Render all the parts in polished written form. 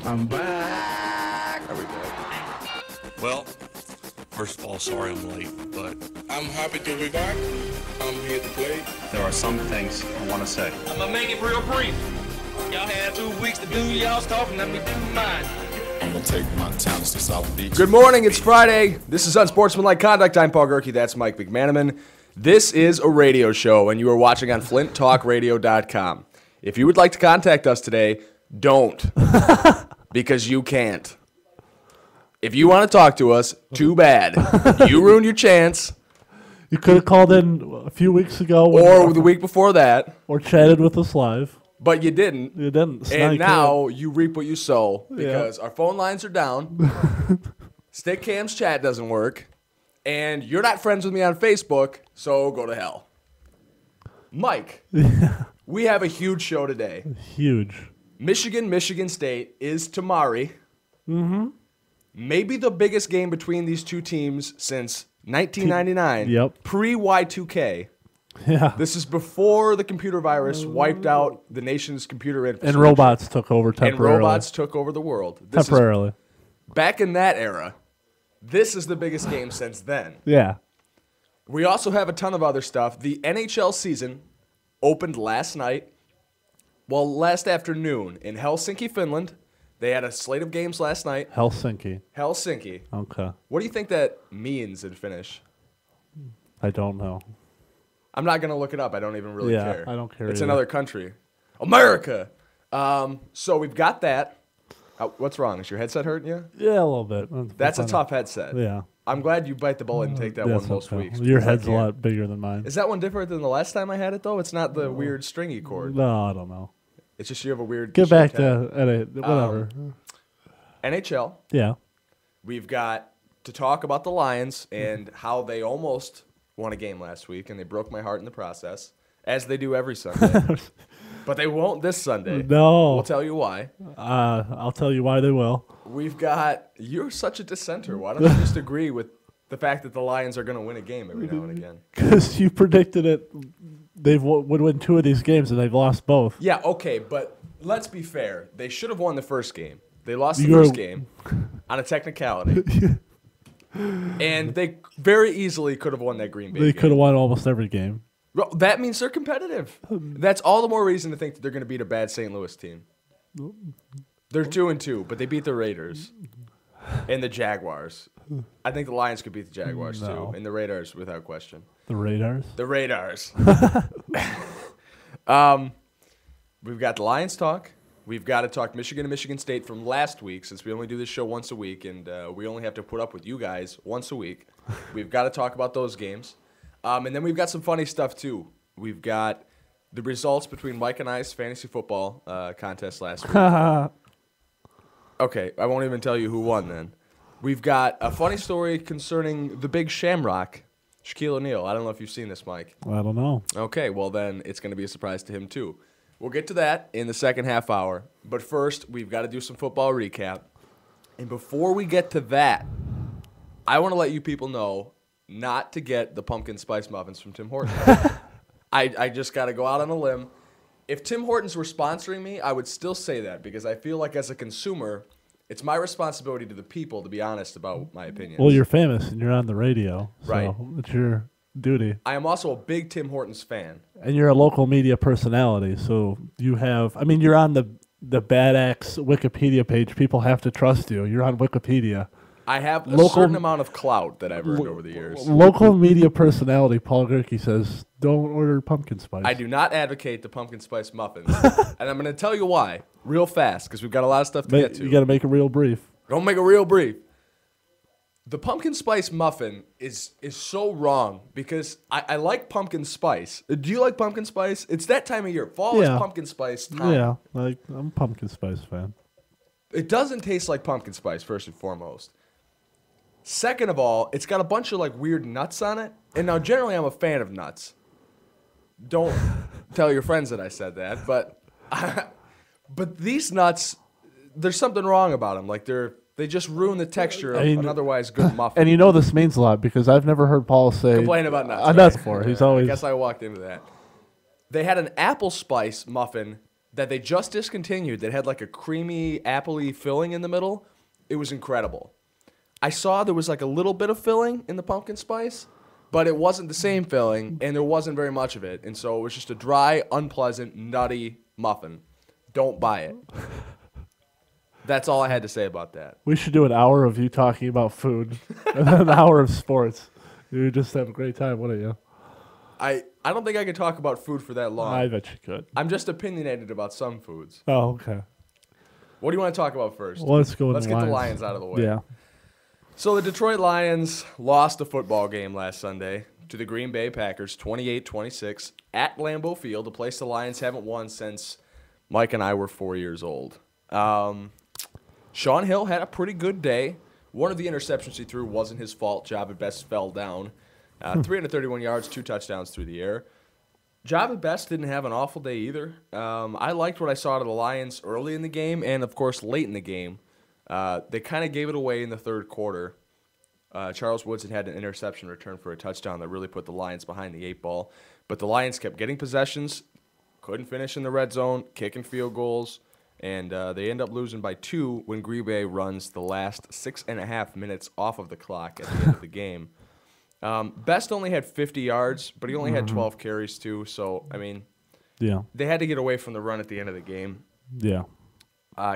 I'm back. Are we back? Well, first of all, sorry I'm late, but I'm happy to be back. I'm here to play. there are some things I want to say. I'm gonna make it real brief. Y'all had 2 weeks to do y'all's talking, let me do mine. I'm gonna take my talents to South Beach. Good morning, it's Friday. This is Unsportsmanlike Conduct. I'm Paul Gerke, that's Mike McManaman. This is a radio show, and you are watching on flinttalkradio.com. If you would like to contact us today, don't, because you can't. If you want to talk to us, too bad. You ruined your chance, You could have called in a few weeks ago, or the week before that, or chatted with us live. but you didn't. You didn't. So And you now you reap what you sow, because our phone lines are down, Stick Cam's chat doesn't work, and you're not friends with me on Facebook, so go to hell. Mike, we have a huge show today. Huge. Michigan State is Tamari. Mm-hmm. Maybe the biggest game between these two teams since 1999. Yep. Pre-Y2K. Yeah. This is before the computer virus wiped out the nation's computer infrastructure. And robots took over temporarily. And robots took over the world. This temporarily. is back in that era, this is the biggest game since then. Yeah. We also have a ton of other stuff. The NHL season opened last night. Well, last afternoon in Helsinki, Finland. They had a slate of games last night. Helsinki. Okay. What do you think that means in Finnish? I don't know. I'm not going to look it up. I don't even really care. I don't care It's either. another country. America! So we've got that. What's wrong? Is your headset hurting you? Yeah, a little bit. That's a tough headset. Yeah. I'm glad you bite the bullet and take that Yeah, one it's most okay. weeks. Your because I head's a can't. lot bigger than mine. Is that one different than the last time I had it, though? It's not the weird stringy cord. No, I don't know. It's just you have a weird Get back shaped head. to whatever. NHL. Yeah. We've got to talk about the Lions and how they almost won a game last week, and they broke my heart in the process, as they do every Sunday. But they won't this Sunday. No. We'll tell you why. I'll tell you why they will. We've got, you're such a dissenter. Why don't you just agree with the fact that the Lions are going to win a game every now and again? Because you predicted it. They would win 2 of these games, and they've lost both. Yeah, okay, but let's be fair. They should have won the first game. They lost the You're- first game on a technicality. And they very easily could have won that Green Bay They game. could have won almost every game. Well, that means they're competitive. That's all the more reason to think that they're going to beat a bad St. Louis team. They're 2-2, but they beat the Raiders and the Jaguars. I think the Lions could beat the Jaguars No. too, and the Raiders without question. The Raiders. The Raiders. We've got the Lions talk. We've got to talk Michigan and Michigan State from last week, since we only do this show once a week, and we only have to put up with you guys once a week. We've got to talk about those games. And then we've got some funny stuff, too. We've got the results between Mike and I's fantasy football contest last week. Okay, I won't even tell you who won then. We've got a funny story concerning the big Shamrock, Shaquille O'Neal. I don't know if you've seen this, Mike. I don't know. Okay, well then it's going to be a surprise to him too. We'll get to that in the second half hour. But first, we've got to do some football recap. And before we get to that, I want to let you people know not to get the pumpkin spice muffins from Tim Hortons. I just got to go out on a limb. If Tim Hortons were sponsoring me, I would still say that, because I feel like as a consumer, it's my responsibility to the people to be honest about my opinions. Well, you're famous and you're on the radio. So Right. it's your duty. I am also a big Tim Hortons fan. And you're a local media personality. So you have, you're on the Bad Axe Wikipedia page. People have to trust you. You're on Wikipedia. I have a Local- certain amount of clout that I've earned over the years. Local media personality Paul Gerke says, don't order pumpkin spice. I do not advocate the pumpkin spice muffins. And I'm going to tell you why real fast, because we've got a lot of stuff to get to. You got to make it real brief. Don't make it real brief. The pumpkin spice muffin is so wrong, because I like pumpkin spice. Do you like pumpkin spice? It's that time of year. Fall is Yeah. pumpkin spice time. Yeah, I'm a pumpkin spice fan. It doesn't taste like pumpkin spice, first and foremost. Second of all, it's got a bunch of like weird nuts on it. And now generally I'm a fan of nuts. Don't tell your friends that I said that, but these nuts, there's something wrong about them. Like they just ruin the texture of an otherwise good muffin. And you know this means a lot because I've never heard Paul say Complain about nuts. nuts right? before. He's I always guess I walked into that. They had an apple spice muffin that they just discontinued that had like a creamy, appley filling in the middle. It was incredible. I saw there was like a little bit of filling in the pumpkin spice, but it wasn't the same filling, and there wasn't very much of it. And so it was just a dry, unpleasant, nutty muffin. Don't buy it. That's all I had to say about that. We should do an hour of you talking about food and then an hour of sports. You would just have a great time, wouldn't you? I don't think I could talk about food for that long. I bet you could. I'm just opinionated about some foods. Oh, okay. What do you want to talk about first? Well, let's go with Let's the get Lions. the Lions out of the way. Yeah. So the Detroit Lions lost a football game last Sunday to the Green Bay Packers, 28-26, at Lambeau Field, a place the Lions haven't won since Mike and I were 4 years old. Sean Hill had a pretty good day. One of the interceptions he threw wasn't his fault. Jabba Best fell down. 331 yards, 2 touchdowns through the air. Jabba Best didn't have an awful day either. I liked what I saw out of the Lions early in the game and, of course, late in the game. They kind of gave it away in the third quarter. Charles Woodson had an interception return for a touchdown that really put the Lions behind the 8 ball. But the Lions kept getting possessions, couldn't finish in the red zone, kicking field goals, and they end up losing by 2 when Green Bay runs the last 6.5 minutes off of the clock at the end of the game. Best only had 50 yards, but he only had 12 carries too. So, I mean, Yeah. they had to get away from the run at the end of the game. Yeah.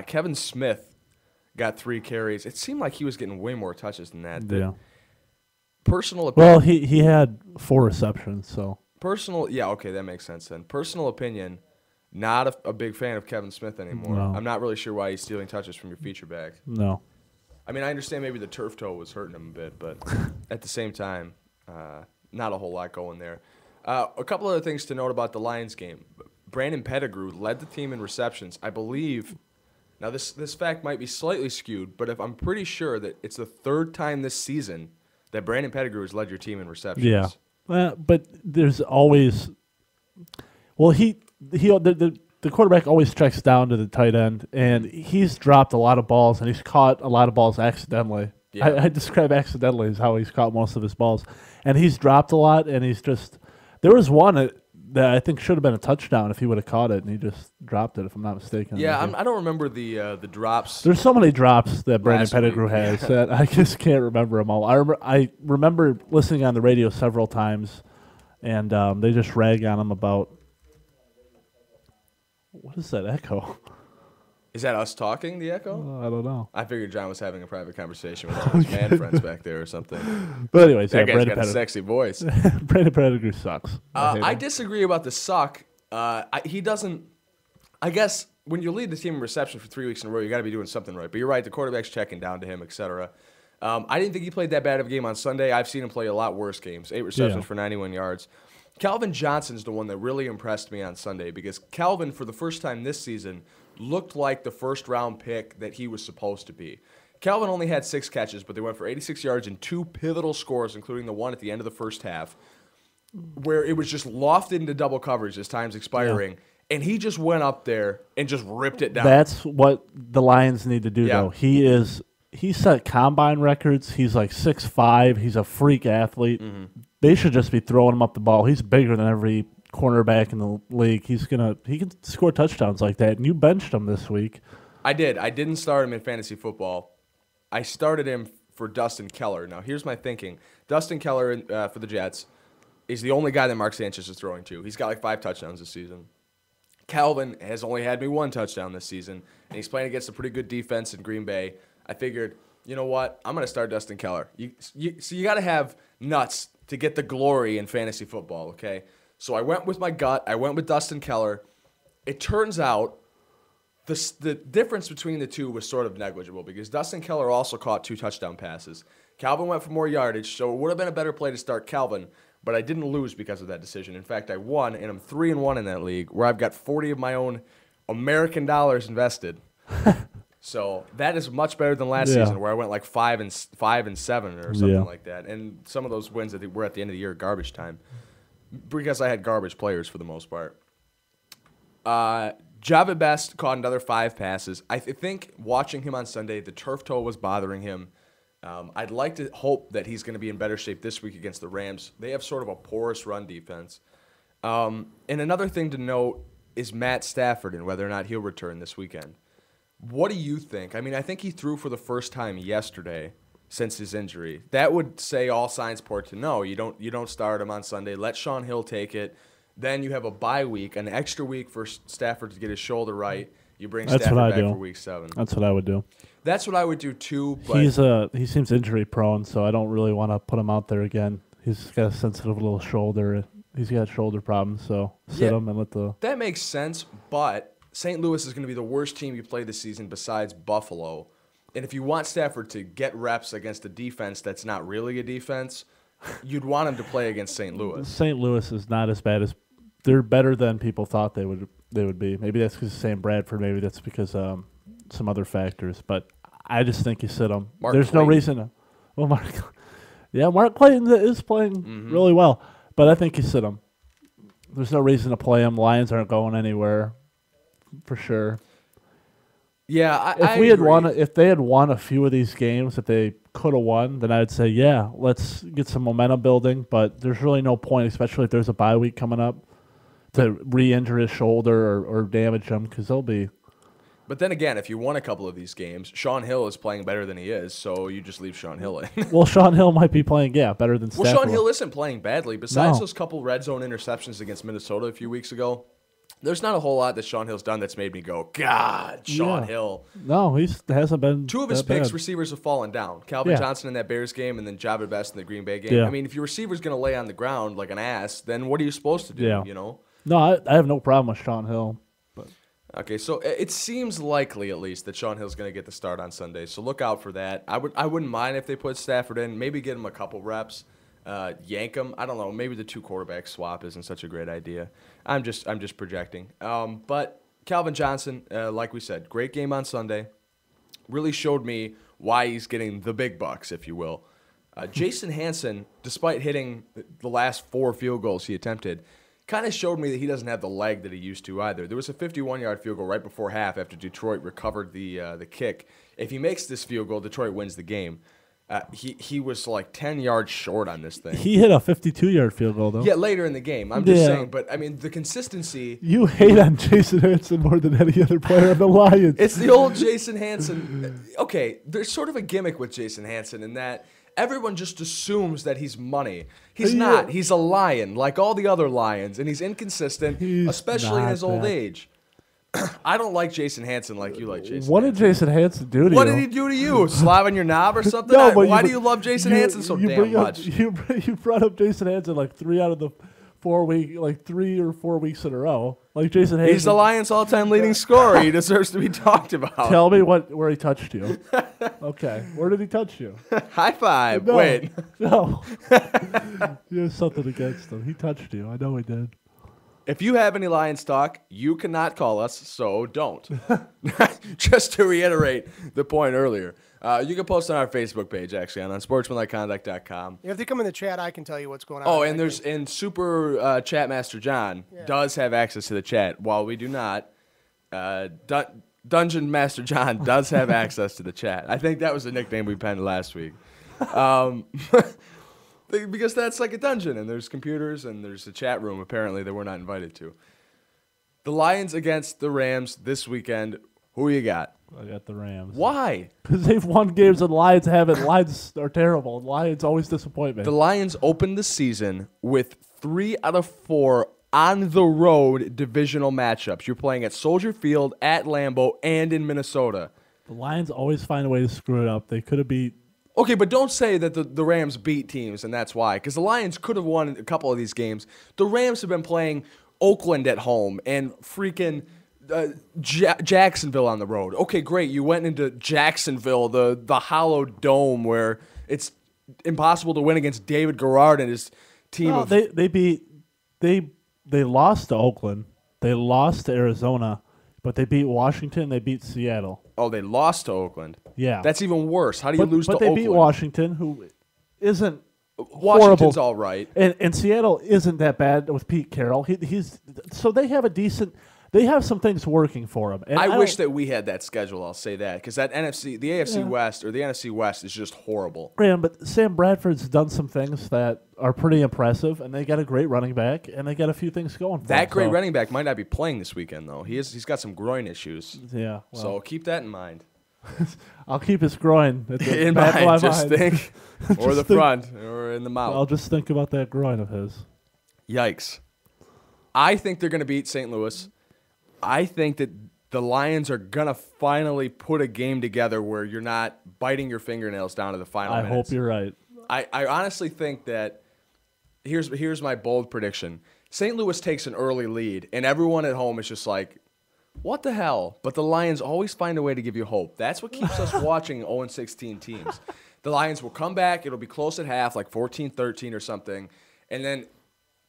Kevin Smith got 3 carries. It seemed like he was getting way more touches than that. Yeah. Personal opinion. Well, he had 4 receptions, so. Yeah, okay, that makes sense then. Personal opinion, not a big fan of Kevin Smith anymore. No. I'm not really sure why he's stealing touches from your feature back. No. I mean, I understand maybe the turf toe was hurting him a bit, but at the same time, not a whole lot going there. A couple other things to note about the Lions game. Brandon Pettigrew led the team in receptions. I believe, now this fact might be slightly skewed, but I'm pretty sure that it's the 3rd time this season that Brandon Pettigrew has led your team in receptions. Yeah. But there's always. Well, the quarterback always checks down to the tight end, and he's dropped a lot of balls, and he's caught a lot of balls accidentally. Yeah. I describe accidentally as how he's caught most of his balls, and he's dropped a lot, and he's just. There was one that I think should have been a touchdown if he would have caught it, and he just dropped it, if I'm not mistaken. Yeah, I don't remember the drops. There's so many drops that Brandon Last Pettigrew week, has that I just can't remember them all. I remember listening on the radio several times, and they just rag on him about. What is that echo? Is that us talking, the echo? I don't know. I figured John was having a private conversation with all his man friends back there or something. But anyways, That yeah, guy's Brandon got a sexy voice. Brandon Pettigrew sucks. I disagree about the suck. He doesn't. I guess when you lead the team in reception for 3 weeks in a row, you got to be doing something right. But you're right. The quarterback's checking down to him, etc. I didn't think he played that bad of a game on Sunday. I've seen him play a lot worse games. 8 receptions for 91 yards. Calvin Johnson's the one that really impressed me on Sunday because Calvin, for the first time this season, looked like the first-round pick that he was supposed to be. Calvin only had 6 catches, but they went for 86 yards and 2 pivotal scores, including the one at the end of the first half, where it was just lofted into double coverage as time's expiring, and he just went up there and just ripped it down. That's what the Lions need to do, Yeah. though. He set combine records. He's like 6'5". He's a freak athlete. Mm-hmm. They should just be throwing him up the ball. He's bigger than every cornerback in the league. He can score touchdowns like that. And you benched him this week. I did. I didn't start him in fantasy football. I started him for Dustin Keller. Now, here's my thinking. Dustin Keller for the Jets is the only guy that Mark Sanchez is throwing to. He's got like 5 touchdowns this season. Calvin has only had me 1 touchdown this season, and he's playing against a pretty good defense in Green Bay. I figured, you know what? I'm going to start Dustin Keller. So you got to have nuts to get the glory in fantasy football, okay? So I went with my gut. I went with Dustin Keller. It turns out the difference between the two was sort of negligible because Dustin Keller also caught 2 touchdown passes. Calvin went for more yardage, so it would have been a better play to start Calvin, but I didn't lose because of that decision. In fact, I won, and I'm 3-1 in that league where I've got 40 of my own American dollars invested. So that is much better than last season where I went like 5 and 7 or something like that. And some of those wins were at the end of the year garbage time because I had garbage players for the most part. Java Best caught another 5 passes. I think watching him on Sunday, the turf toe was bothering him. I'd like to hope that he's going to be in better shape this week against the Rams. They have sort of a porous run defense. And another thing to note, is Matt Stafford and whether or not he'll return this weekend. What do you think? I mean, I think he threw for the first time yesterday since his injury. That would say all signs point to no. You don't start him on Sunday. Let Sean Hill take it. Then you have a bye week, an extra week for Stafford to get his shoulder right. You bring Stafford back for week 7. That's what I would do. That's what I would do too. But he seems injury prone, so I don't really want to put him out there again. He's got a sensitive little shoulder. He's got shoulder problems, so sit him and let the. That makes sense, but St. Louis is going to be the worst team you play this season besides Buffalo. And if you want Stafford to get reps against a defense that's not really a defense, you'd want him to play against St. Louis. St. Louis is not as bad as they're better than people thought they would be. Maybe that's because Sam Bradford. Maybe that's because some other factors. But I just think you sit them. There's no reason. Mark Clayton is playing really well, but I think you sit them. There's no reason to play him. Lions aren't going anywhere, for sure. Yeah, if they had won a few of these games that they could have won, then I'd say, yeah, let's get some momentum building. But there's really no point, especially if there's a bye week coming up, to re-injure his shoulder or damage him, because they'll be. But then again, if you won a couple of these games, Sean Hill is playing better than he is, so you just leave Sean Hill in. Well, Sean Hill might be playing, better than Stafford. Well, Sean Hill isn't playing badly. Besides those couple red zone interceptions against Minnesota a few weeks ago, there's not a whole lot that Sean Hill's done that's made me go, God, Sean Hill. No, he hasn't been. 2 of his picks, receivers have fallen down. Calvin Johnson in that Bears game and then Jabba Best in the Green Bay game. Yeah. I mean, if your receiver's going to lay on the ground like an ass, then what are you supposed to do, you know? No, I have no problem with Sean Hill. But. Okay, so it seems likely, at least, that Sean Hill's going to get the start on Sunday. So look out for that. I wouldn't mind if they put Stafford in, maybe get him a couple reps, yank him. I don't know. Maybe the 2 quarterback swap isn't such a great idea. I'm just projecting. But Calvin Johnson, like we said, great game on Sunday. Really showed me why he's getting the big bucks, if you will. Jason Hanson, despite hitting the last 4 field goals he attempted, kind of showed me that he doesn't have the leg that he used to either. There was a 51-yard field goal right before half after Detroit recovered the kick. If he makes this field goal, Detroit wins the game. He was like 10 yards short on this thing. He hit a 52-yard field goal, though. Yeah, later in the game. I'm just saying. But, I mean, the consistency. You hate on Jason Hanson more than any other player on the Lions. It's the old Jason Hanson. Okay, there's sort of a gimmick with Jason Hanson in that everyone just assumes that he's money. He's not. He's a lion, like all the other lions, and he's inconsistent, especially in his old age. I don't like Jason Hanson like you like Jason What did Jason Hanson do to you? What did he do to you? Slap on your knob or something? No, but why do you love Jason Hanson so damn much? You brought up Jason Hanson like 3 out of the 4 week, like 3 or 4 weeks in a row. Like Jason Hanson. He's the Lions' all-time leading scorer. He deserves to be talked about. Tell me where he touched you. Okay, where did he touch you? High five. No, Wait. No. You have something against him. He touched you. I know he did. If you have any Lions talk, you cannot call us, so don't. Just to reiterate the point earlier. You can post on our Facebook page, actually, on Unsportsmanlikeconduct.com. If they come in the chat, I can tell you what's going on. Oh, and Super Chatmaster John does have access to the chat, while we do not. Dungeon Master John does have access to the chat. I think that was the nickname we penned last week. Because that's like a dungeon, and there's computers, and there's a chat room, apparently, that we're not invited to. The Lions against the Rams this weekend. Who you got? I got the Rams. Why? Because they've won games and Lions haven't. Lions are terrible. Lions always disappoint me. The Lions opened the season with 3 out of 4 on the road divisional matchups. You're playing at Soldier Field, at Lambeau, and in Minnesota. The Lions always find a way to screw it up. They could have beat. Okay, but don't say that the Rams beat teams, and that's why. Because the Lions could have won a couple of these games. The Rams have been playing Oakland at home and freaking Jacksonville on the road. Okay, great. You went into Jacksonville, the hollow dome where it's impossible to win against David Garrard and his team. No, they lost to Oakland. They lost to Arizona. But they beat Washington. They beat Seattle. Oh, they lost to Oakland. Yeah, that's even worse. How do you lose to Oakland? But they beat Washington, who isn't Washington's horrible. all right, and Seattle isn't that bad with Pete Carroll. He's so they have a decent. they have some things working for them. And I wish that we had that schedule. I'll say that because the AFC West or the NFC West is just horrible. Man, but Sam Bradford's done some things that are pretty impressive, and they got a great running back, and they got a few things going for them. That great running back might not be playing this weekend though. He's got some groin issues. Yeah. Well, So keep that in mind. I'll keep his groin at the In back of my mind, just mind. think, or the front, or in the mouth. I'll just think about that groin of his. Yikes. I think they're going to beat St. Louis. I think that the Lions are going to finally put a game together where you're not biting your fingernails down to the final I minutes. hope you're right. I honestly think that here's my bold prediction. St. Louis takes an early lead, and everyone at home is just like, what the hell? But the Lions always find a way to give you hope. That's what keeps us watching 0-16 teams. The Lions will come back. It'll be close at half, like 14-13 or something. And then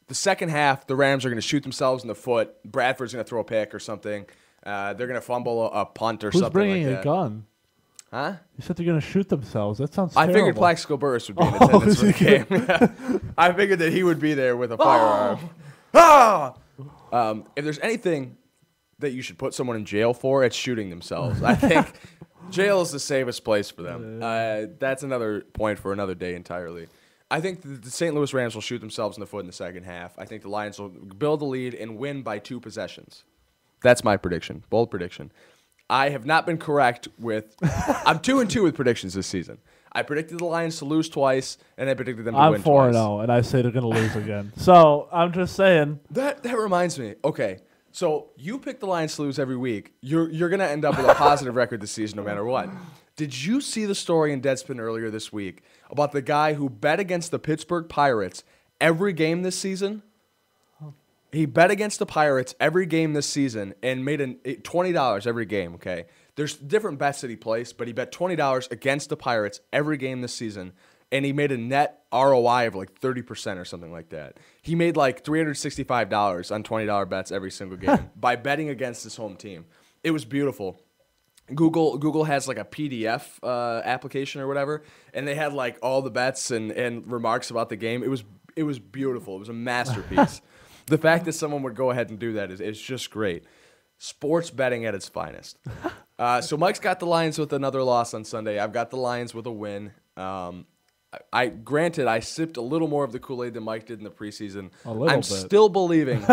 the second half, the Rams are going to shoot themselves in the foot. Bradford's going to throw a pick or something. They're going to fumble a punt or Who's something bringing like a that. gun? Huh? You said they're going to shoot themselves. That sounds I terrible. figured Plaxico Burress would be in attendance for the game. Yeah. I figured that he would be there with a firearm. Ah! If there's anything that you should put someone in jail for, it's shooting themselves. I think jail is the safest place for them. That's another point for another day entirely. I think the St. Louis Rams will shoot themselves in the foot in the second half. I think the Lions will build a lead and win by 2 possessions. That's my prediction. Bold prediction. I have not been correct with – I'm 2-2 with predictions this season. I predicted the Lions to lose twice, and I predicted them to win twice. I'm 4-0, and I say they're going to lose again. So I'm just saying. That reminds me. Okay, so you pick the Lions to lose every week. You're going to end up with a positive record this season no matter what. Did you see the story in Deadspin earlier this week about the guy who bet against the Pittsburgh Pirates every game this season? He bet against the Pirates every game this season and made $20 every game, okay? There's different bets that he placed, but he bet $20 against the Pirates every game this season, and he made a net ROI of like 30% or something like that. He made like $365 on $20 bets every single game by betting against his home team. It was beautiful. Google has like a PDF application or whatever, and they had like all the bets and remarks about the game. It was beautiful. It was a masterpiece. The fact that someone would go ahead and do that is just great. Sports betting at its finest. So Mike's got the Lions with another loss on Sunday. I've got the Lions with a win. Granted, I sipped a little more of the Kool-Aid than Mike did in the preseason. I'm bit. still believing.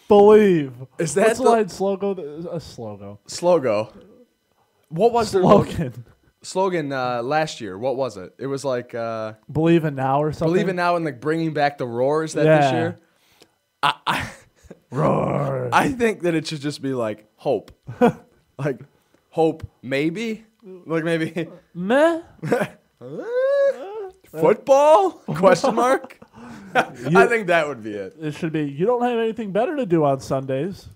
Believe. Is that What's the Lions logo? A slogan. Slogo. What was their slogan last year? What was it? It was like Believe in now or something. Believe in now and like bringing back the roar. Is that this year? Roar. I think that it should just be like hope, like hope maybe, like maybe Meh. football question mark. I think that would be it. It should be. You don't have anything better to do on Sundays.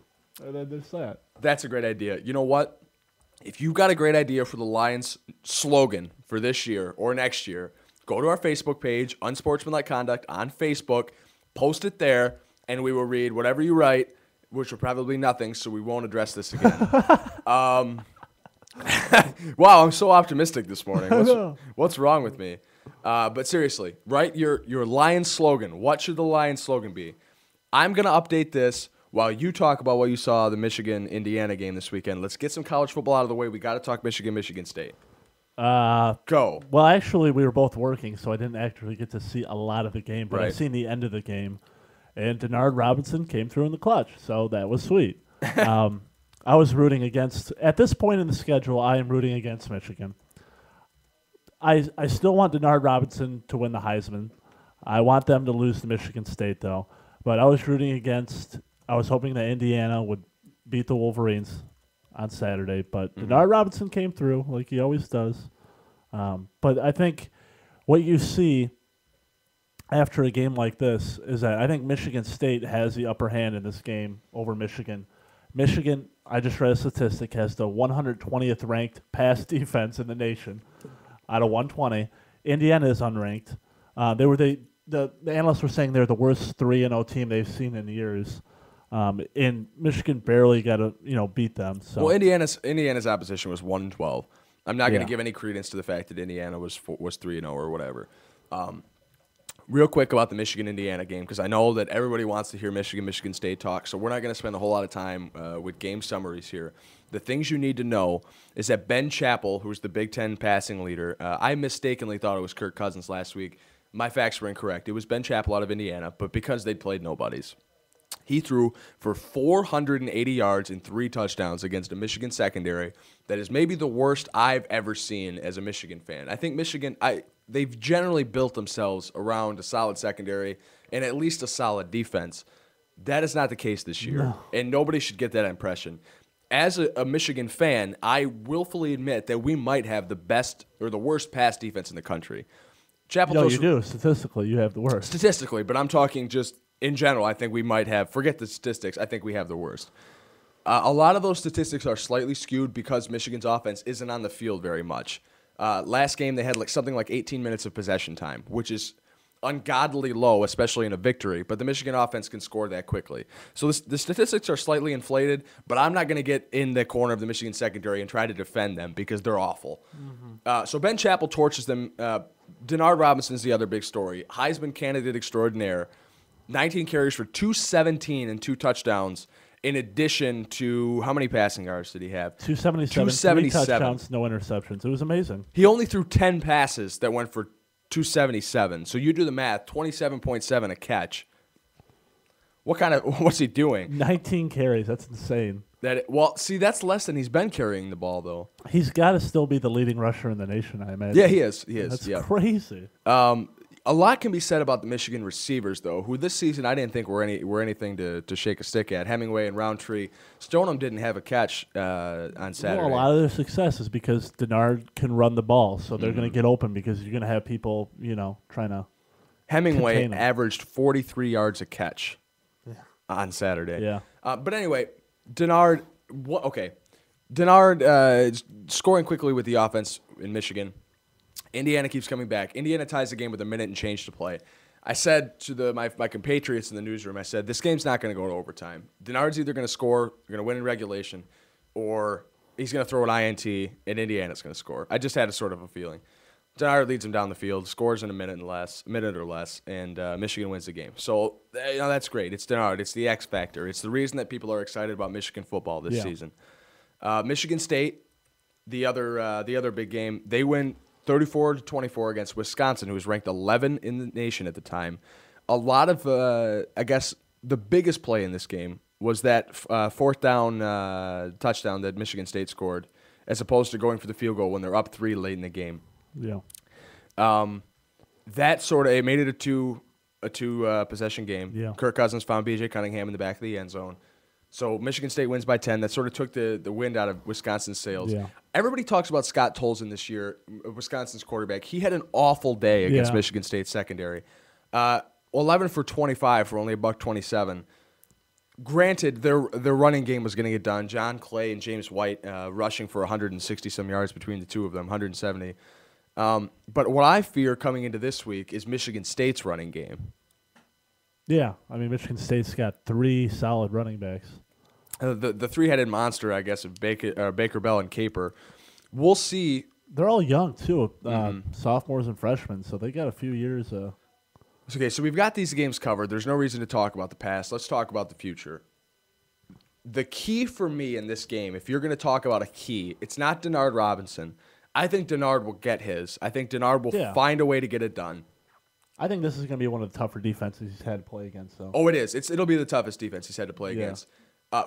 And then there's that. That's a great idea. You know what? If you've got a great idea for the Lions slogan for this year or next year, go to our Facebook page, Unsportsmanlike Conduct on Facebook, post it there, and we will read whatever you write, which will probably be nothing, so we won't address this again. Wow, I'm so optimistic this morning. What's wrong with me? But seriously, write your Lions slogan. What should the Lions slogan be? I'm going to update this while you talk about what you saw the Michigan-Indiana game this weekend. Let's get some college football out of the way. We got to talk Michigan State. Go. Well, actually, we were both working, so I didn't actually get to see a lot of the game, but Right. I've seen the end of the game. And Denard Robinson came through in the clutch, so that was sweet. I was rooting against, at this point in the schedule, I am rooting against Michigan. I still want Denard Robinson to win the Heisman. I want them to lose to Michigan State, though. But I was hoping that Indiana would beat the Wolverines on Saturday. But Denard Robinson came through like he always does. But I think what you see after a game like this is that I think Michigan State has the upper hand in this game over Michigan. Michigan, I just read a statistic, has the 120th ranked pass defense in the nation out of 120. Indiana is unranked. The analysts were saying they're the worst 3-0 team they've seen in years. And Michigan barely got to beat them. So. Well, Indiana's opposition was 1-12. I'm not going to Yeah. give any credence to the fact that Indiana was 3-0 or whatever. Real quick about the Michigan-Indiana game, because I know that everybody wants to hear Michigan State talk, so we're not going to spend a whole lot of time with game summaries here. The things you need to know is that Ben Chappell, who's the Big Ten passing leader, I mistakenly thought it was Kirk Cousins last week. My facts were incorrect. It was Ben Chappell out of Indiana, but because they'd played nobodies. He threw for 480 yards and 3 touchdowns against a Michigan secondary that is maybe the worst I've ever seen as a Michigan fan. I think Michigan, they've generally built themselves around a solid secondary and at least a solid defense. That is not the case this year, and nobody should get that impression. As a Michigan fan, I willfully admit that we might have the best or the worst pass defense in the country. Chappell No, you do. Statistically, you have the worst. Statistically, but I'm talking just in general. I think we might have, forget the statistics, I think we have the worst. A lot of those statistics are slightly skewed because Michigan's offense isn't on the field very much. Last game, they had something like 18 minutes of possession time, which is ungodly low, especially in a victory, but the Michigan offense can score that quickly. So the statistics are slightly inflated, but I'm not going to get in the corner of the Michigan secondary and try to defend them because they're awful. So Ben Chappell torches them. Denard Robinson's the other big story. Heisman candidate extraordinaire. 19 carries for 217 and 2 touchdowns, in addition to how many passing yards did he have? 277. 3 touchdowns, no interceptions. It was amazing. He only threw 10 passes that went for 277. So you do the math, 27.7 a catch. What's he doing? 19 carries. That's insane. See, that's less than he's been carrying the ball, though. He's got to still be the leading rusher in the nation, I imagine. Yeah, he is. That's crazy. A lot can be said about the Michigan receivers, though, who this season I didn't think were anything to shake a stick at. Hemingway and Roundtree. Stoneham didn't have a catch on Saturday. Well, a lot of their success is because Denard can run the ball, so they're going to get open because you're going to have people, trying to Hemingway contain 'em. averaged 43 yards a catch on Saturday. Yeah. But anyway, Denard, Denard scoring quickly with the offense in Michigan. Indiana keeps coming back. Indiana ties the game with a minute and change to play. I said to my compatriots in the newsroom, I said, this game's not going to go to overtime. Denard's either going to score, going to win in regulation, or he's going to throw an INT, and Indiana's going to score. I just had a sort of a feeling. Denard leads him down the field, scores in a minute or less, and Michigan wins the game. So that's great. It's Denard. It's the X factor. It's the reason that people are excited about Michigan football this season. Michigan State, the other big game, they win 34-24 against Wisconsin, who was ranked 11 in the nation at the time. A lot of, I guess, the biggest play in this game was that fourth down touchdown that Michigan State scored, as opposed to going for the field goal when they're up 3 late in the game. Yeah. That it made it a two possession game. Yeah. Kirk Cousins found B.J. Cunningham in the back of the end zone. So Michigan State wins by 10. That sort of took the wind out of Wisconsin's sails. Yeah. Everybody talks about Scott Tolzien this year, Wisconsin's quarterback. He had an awful day against Michigan State secondary. 11 for 25 for only $127. Granted, their running game was going to get done. John Clay and James White rushing for 160-some yards between the two of them, 170. But what I fear coming into this week is Michigan State's running game. Yeah, I mean, Michigan State's got 3 solid running backs. The three-headed monster, I guess, of Baker Bell and Caper. We'll see. They're all young, too, sophomores and freshmen, so they got a few years. Okay, so we've got these games covered. There's no reason to talk about the past. Let's talk about the future. The key for me in this game, if you're going to talk about a key, it's not Denard Robinson. I think Denard will get his. I think Denard will find a way to get it done. I think this is going to be one of the tougher defenses he's had to play against, though. Oh, it is. It'll be the toughest defense he's had to play against.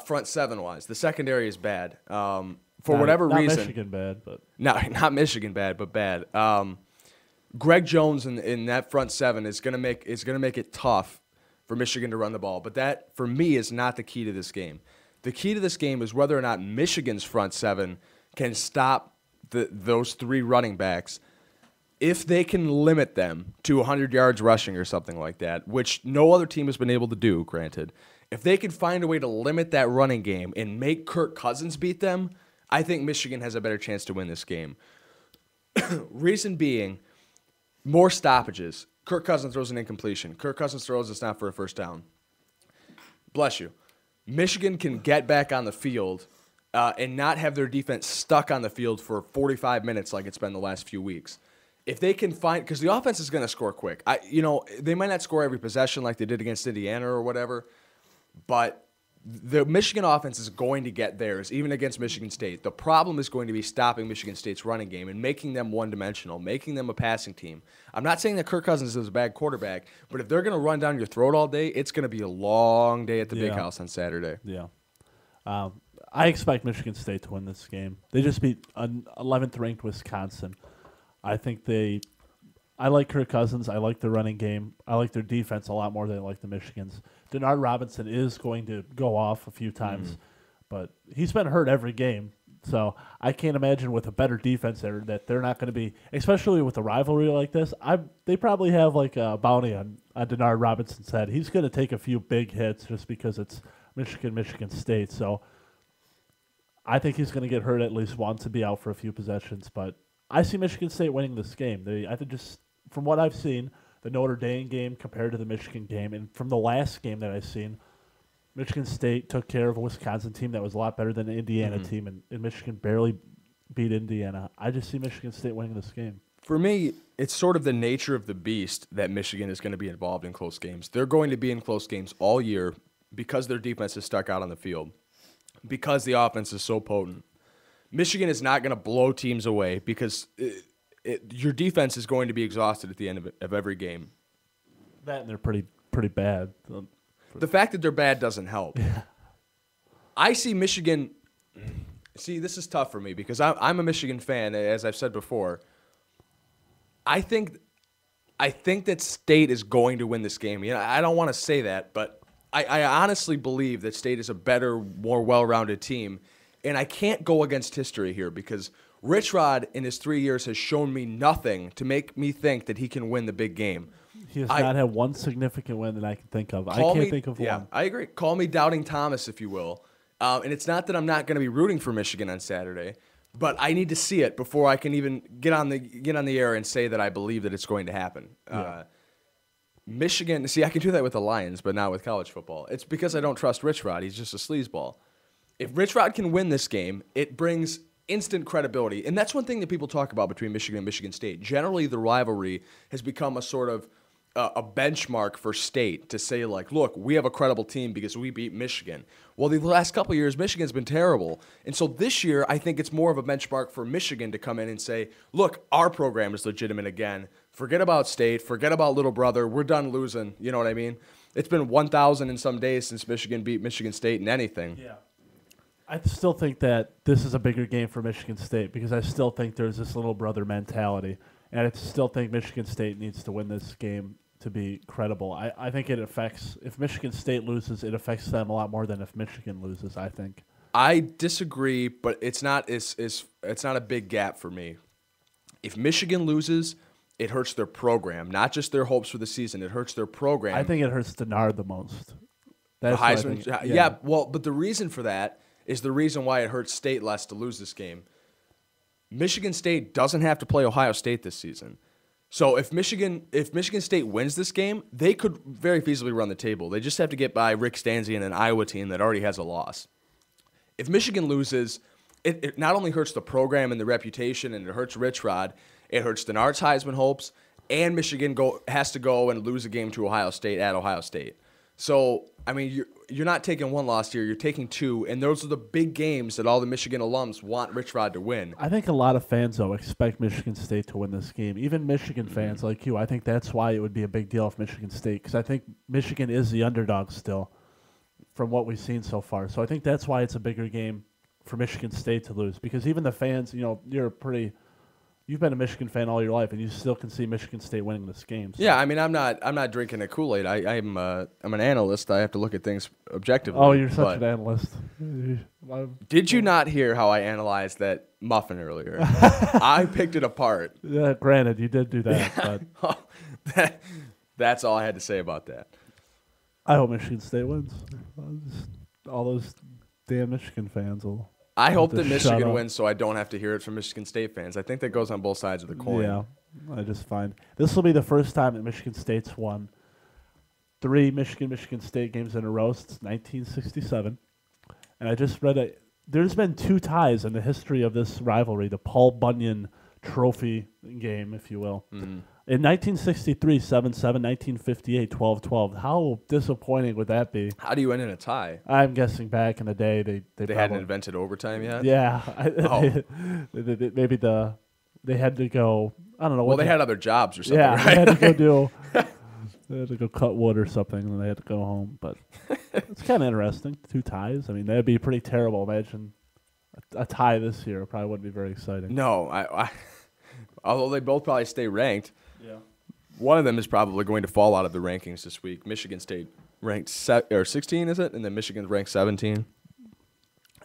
Front seven-wise. The secondary is bad. For whatever reason. Not Michigan bad, but. No, not Michigan bad, but bad. Greg Jones in that front seven is gonna make it tough for Michigan to run the ball. But that, for me, is not the key to this game. The key to this game is whether or not Michigan's front seven can stop those 3 running backs. If they can limit them to 100 yards rushing or something like that, which no other team has been able to do, granted, if they can find a way to limit that running game and make Kirk Cousins beat them, I think Michigan has a better chance to win this game. Reason being, more stoppages. Kirk Cousins throws an incompletion. Kirk Cousins throws, it's not for a first down. Bless you. Michigan can get back on the field and not have their defense stuck on the field for 45 minutes like it's been the last few weeks. if they can find, because the offense is going to score quick. They might not score every possession like they did against Indiana or whatever, but the Michigan offense is going to get theirs, even against Michigan State. The problem is going to be stopping Michigan State's running game and making them one-dimensional, making them a passing team. I'm not saying that Kirk Cousins is a bad quarterback, but if they're going to run down your throat all day, it's going to be a long day at the Big House on Saturday. Yeah. I expect Michigan State to win this game. They just beat an 11th ranked Wisconsin. I like Kirk Cousins. I like their running game. I like their defense a lot more than I like the Michigan's. Denard Robinson is going to go off a few times, but he's been hurt every game. So I can't imagine with a better defense there that they're not going to be, especially with a rivalry like this. They probably have like a bounty on Denard Robinson's head. He's going to take a few big hits just because it's Michigan State. So I think he's going to get hurt at least once and be out for a few possessions. But I see Michigan State winning this game. I think just from what I've seen, the Notre Dame game compared to the Michigan game, and from the last game that I've seen, Michigan State took care of a Wisconsin team that was a lot better than the Indiana team, and Michigan barely beat Indiana. I just see Michigan State winning this game. For me, it's sort of the nature of the beast that Michigan is going to be involved in close games. They're going to be in close games all year because their defense is stuck out on the field, because the offense is so potent. Michigan is not going to blow teams away because your defense is going to be exhausted at the end of every game. That and they're pretty bad. The fact that they're bad doesn't help. Yeah. I see Michigan. See, this is tough for me because I'm a Michigan fan, as I've said before. I think that State is going to win this game. I don't want to say that, but I honestly believe that State is a better, more well-rounded team. And I can't go against history here because Rich Rod in his 3 years has shown me nothing to make me think that he can win the big game. He has not had one significant win that I can think of. I can't think of one. I agree. Call me Doubting Thomas, if you will. And it's not that I'm not going to be rooting for Michigan on Saturday, but I need to see it before I can even get on the air and say that I believe that it's going to happen. Yeah. Michigan, see, I can do that with the Lions, but not with college football. It's because I don't trust Rich Rod. He's just a sleazeball. If Rich Rod can win this game, it brings instant credibility. And that's one thing that people talk about between Michigan and Michigan State. Generally, the rivalry has become a sort of a benchmark for State to say, like, look, we have a credible team because we beat Michigan. Well, the last couple of years, Michigan's been terrible. And so this year, I think it's more of a benchmark for Michigan to come in and say, look, our program is legitimate again. Forget about State. Forget about little brother. We're done losing. You know what I mean? It's been 1,000 and some days since Michigan beat Michigan State in anything. Yeah. I still think that this is a bigger game for Michigan State because I still think there's this little brother mentality. And I still think Michigan State needs to win this game to be credible. I think it affects, if Michigan State loses, it affects them a lot more than if Michigan loses, I think. I disagree, but it's not a big gap for me. If Michigan loses, it hurts their program, not just their hopes for the season. It hurts their program. I think it hurts Denard the most. That's the Heisman, yeah, well, but the reason for that is the reason why it hurts State less to lose this game. Michigan State doesn't have to play Ohio State this season. So if Michigan State wins this game, they could very feasibly run the table. They just have to get by Rick Stanzi and an Iowa team that already has a loss. If Michigan loses, it not only hurts the program and the reputation, and it hurts Rich Rod, it hurts Denard's Heisman hopes, and Michigan has to go and lose a game to Ohio State at Ohio State. So, I mean, you're not taking one loss here. You're taking two, and those are the big games that all the Michigan alums want Rich Rod to win. I think a lot of fans, though, expect Michigan State to win this game. Even Michigan fans like you, I think that's why it would be a big deal if Michigan State, because I think Michigan is the underdog still from what we've seen so far. So I think that's why it's a bigger game for Michigan State to lose, because even the fans, you've been a Michigan fan all your life, and you still can see Michigan State winning this game. So. Yeah, I mean, I'm not drinking a Kool-Aid. I'm an analyst. I have to look at things objectively. Oh, you're such an analyst. Did you not hear how I analyzed that muffin earlier? I picked it apart. Yeah, granted, you did do that. But that's all I had to say about that. I hope Michigan State wins. All those damn Michigan fans will. I hope that Michigan wins so I don't have to hear it from Michigan State fans. I think that goes on both sides of the coin. Yeah, I just find this will be the first time that Michigan State's won 3 Michigan State games in a row since 1967. And I just read there's been 2 ties in the history of this rivalry, the Paul Bunyan trophy game, if you will. Mm-hmm. In 1963, 7-7, 1958, 12-12. How disappointing would that be? How do you end in a tie? I'm guessing back in the day they They probably, hadn't invented overtime yet? Yeah. Oh. Maybe they had to go, I don't know. Well, what they had other jobs or something, Yeah, right? they had to go do. They had to go cut wood or something, and they had to go home. But it's kind of interesting. 2 ties. I mean, that'd be pretty terrible. Imagine a tie this year. It probably wouldn't be very exciting. No, although they both probably stay ranked, Yeah. one of them is probably going to fall out of the rankings this week. Michigan State ranked 16, is it? And then Michigan's ranked 17.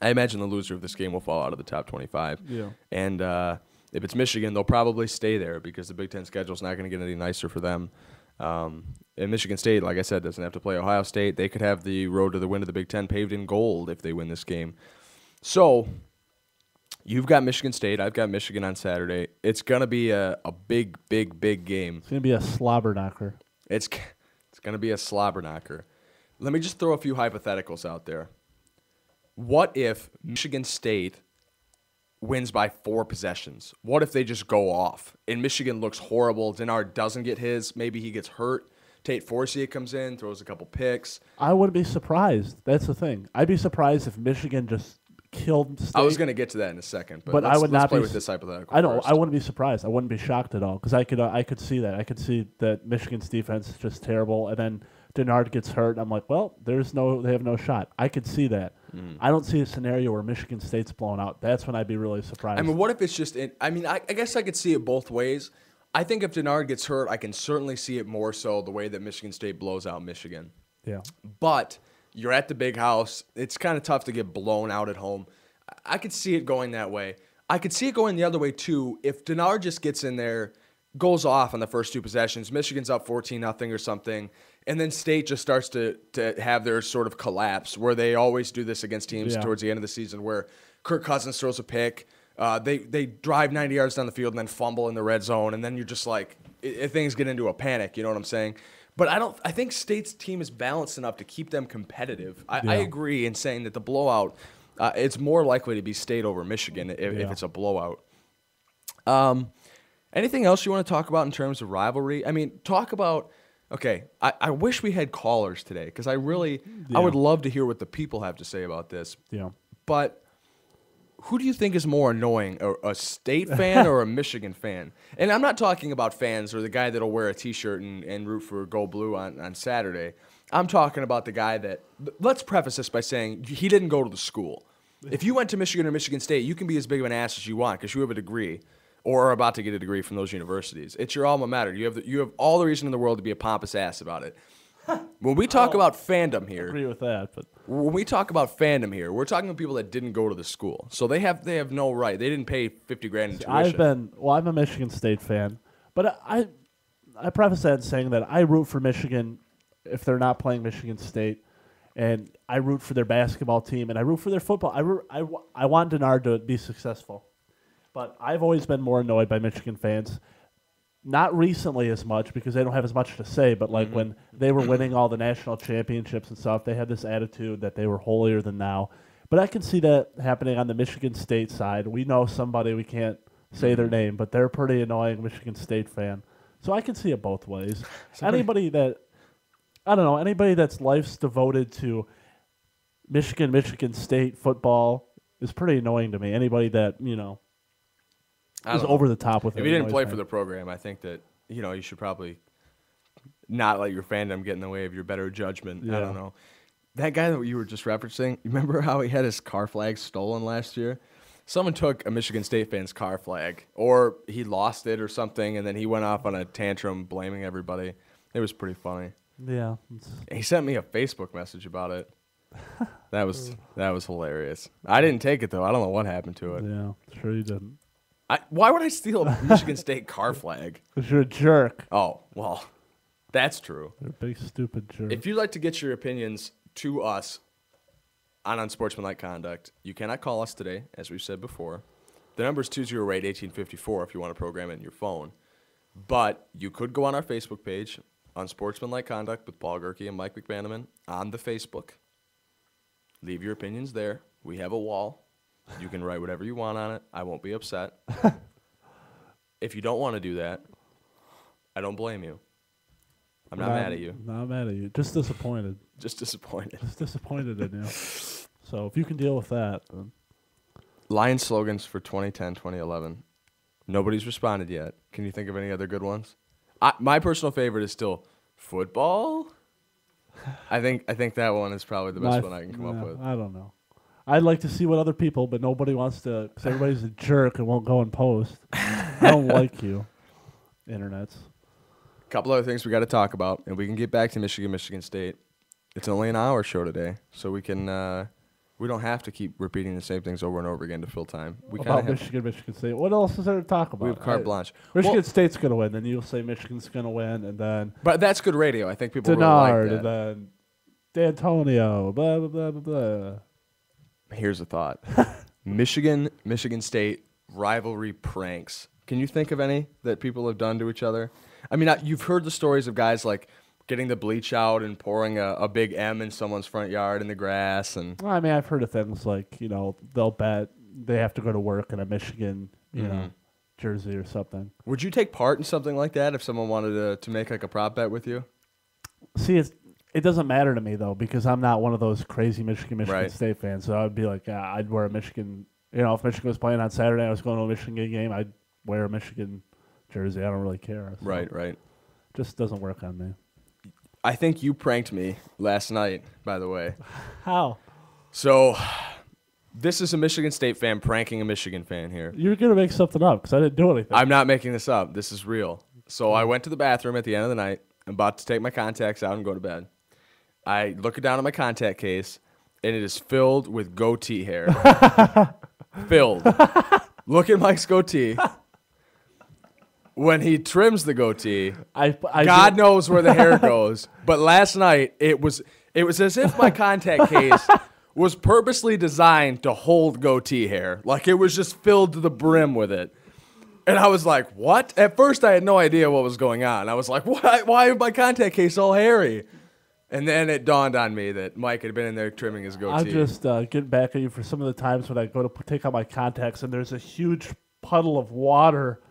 I imagine the loser of this game will fall out of the top 25. Yeah. And if it's Michigan, they'll probably stay there because the Big Ten schedule is not going to get any nicer for them. And Michigan State, like I said, doesn't have to play Ohio State. They could have the road to the win of the Big Ten paved in gold if they win this game. So you've got Michigan State. I've got Michigan on Saturday. It's going to be a big, big, big game. It's going to be a slobber knocker. It's going to be a slobber knocker. Let me just throw a few hypotheticals out there. What if Michigan State wins by 4 possessions? What if they just go off and Michigan looks horrible? Denard doesn't get his. Maybe he gets hurt. Tate Forcier comes in, throws a couple picks. I wouldn't be surprised. That's the thing. I'd be surprised if Michigan just killed State. I was going to get to that in a second, but I would let's not play be with this hypothetical I don't. first. I wouldn't be surprised. I wouldn't be shocked at all because I could see that. I could see that Michigan's defense is just terrible, and then Denard gets hurt. I'm like, well, they have no shot. I could see that. I don't see a scenario where Michigan State's blown out. That's when I'd be really surprised. I mean, what if it's just I guess I could see it both ways. I think if Denard gets hurt, I can certainly see it more so the way that Michigan State blows out Michigan. Yeah. But you're at the big house. It's kind of tough to get blown out at home. I could see it going that way. I could see it going the other way, too. If Denard just gets in there, goes off on the first 2 possessions, Michigan's up 14-0 or something, and then State just starts to have their sort of collapse where they always do this against teams towards the end of the season where Kirk Cousins throws a pick. They drive 90 yards down the field and then fumble in the red zone, and then you're just like, things get into a panic, you know what I'm saying? But I think State's team is balanced enough to keep them competitive. I agree in saying that the blowout, it's more likely to be State over Michigan if it's a blowout. Anything else you want to talk about in terms of rivalry? I mean, talk about, okay, I wish we had callers today because I would love to hear what the people have to say about this. Yeah. But who do you think is more annoying, a State fan or a Michigan fan? And I'm not talking about fans or the guy that'll wear a T-shirt and root for Go Blue on Saturday. I'm talking about the guy that – let's preface this by saying he didn't go to the school. If you went to Michigan or Michigan State, you can be as big of an ass as you want because you have a degree or are about to get a degree from those universities. It's your alma mater. You have all the reason in the world to be a pompous ass about it. When we talk about fandom here, I agree with that, but when we talk about fandom here, we're talking about people that didn't go to the school, so they have no right. They didn't pay $50,000 in tuition. I'm a Michigan State fan, but I preface that in saying that I root for Michigan if they're not playing Michigan State, and I root for their basketball team, and I root for their football. I want Denard to be successful, but I've always been more annoyed by Michigan fans. Not recently as much because they don't have as much to say, but like when they were winning all the national championships and stuff, they had this attitude that they were holier than thou. But I can see that happening on the Michigan State side. We know somebody, we can't say their name, but they're a pretty annoying Michigan State fan. So I can see it both ways. Anybody that's life's devoted to Michigan State football is pretty annoying to me. Anybody that, is over the top with it. If you didn't play for the program, I think that you should probably not let your fandom get in the way of your better judgment. Yeah. I don't know. That guy that you were just referencing, you remember how he had his car flag stolen last year? Someone took a Michigan State fan's car flag, or he lost it or something, and then he went off on a tantrum blaming everybody. It was pretty funny. Yeah. He sent me a Facebook message about it. That was hilarious. I didn't take it though. I don't know what happened to it. Yeah, sure you didn't. Why would I steal a Michigan State car flag? Because you're a jerk. Oh, well, that's true. You're a big, stupid jerk. If you'd like to get your opinions to us on Unsportsmanlike Conduct, you cannot call us today, as we've said before. The number is 208-1854 if you want to program it in your phone. But you could go on our Facebook page, Unsportsmanlike Conduct with Paul Gerke and Mike McManaman on the Facebook. Leave your opinions there. We have a wall. You can write whatever you want on it. I won't be upset. If you don't want to do that, I don't blame you. I'm not mad at you. Not mad at you. Just disappointed. Just disappointed. Just disappointed in you. So if you can deal with that, then Lions slogans for 2010, 2011. Nobody's responded yet. Can you think of any other good ones? My personal favorite is still football. I think that one is probably the best one I can come up with. I don't know. I'd like to see what other people, but nobody wants to because everybody's a jerk and won't go and post. I don't like you, internets. Couple other things we got to talk about, and we can get back to Michigan State. It's only an hour show today, so we can we don't have to keep repeating the same things over and over again to fill time. We About have Michigan State. What else is there to talk about? we have carte blanche. Michigan Well, State's gonna win, then you'll say Michigan's gonna win, and then but that's good radio. I think people really Denard, like and that. then D'Antonio, blah blah blah blah blah. Here's a thought: Michigan State rivalry pranks. Can you think of any that people have done to each other? I mean, you've heard the stories of guys like getting the bleach out and pouring a big M in someone's front yard in the grass, and Well, I mean, I've heard of things like they'll bet they have to go to work in a Michigan jersey or something. would you take part in something like that if someone wanted to make like a prop bet with you? See, it doesn't matter to me though because I'm not one of those crazy Michigan Right. State fans. So I'd be like, I'd wear a Michigan. If Michigan was playing on Saturday, I was going to a Michigan game. I'd wear a Michigan jersey. I don't really care. So Right. Just doesn't work on me. I think you pranked me last night, by the way. How? So, this is a Michigan State fan pranking a Michigan fan here. You're gonna make something up because I didn't do anything. I'm not making this up. This is real. So I went to the bathroom at the end of the night. I'm about to take my contacts out and go to bed. I look down at my contact case, and it is filled with goatee hair. Filled. Look at Mike's goatee. When he trims the goatee, I God knows where the hair goes. But last night, it was as if my contact case was purposely designed to hold goatee hair. Like it was just filled to the brim with it. And I was like, what? At first, I had no idea what was going on. I was like, why is my contact case all hairy? And then it dawned on me that Mike had been in there trimming his goatee. I'm just getting back at you for some of the times when I go to take out my contacts and there's a huge puddle of water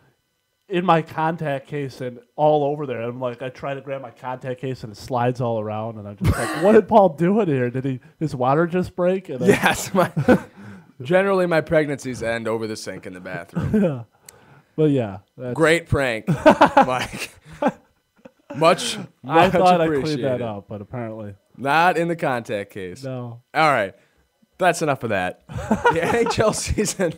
in my contact case and all over there. I'm like, I try to grab my contact case and it slides all around, and I'm just like, what did Paul do in here? Did his water just break? And Yes. Generally, my pregnancies end over the sink in the bathroom. Yeah. But yeah. Great prank, Mike. Much I thought I cleaned appreciated. that up, but apparently Not in the contact case. no. All right. That's enough of that. The NHL season.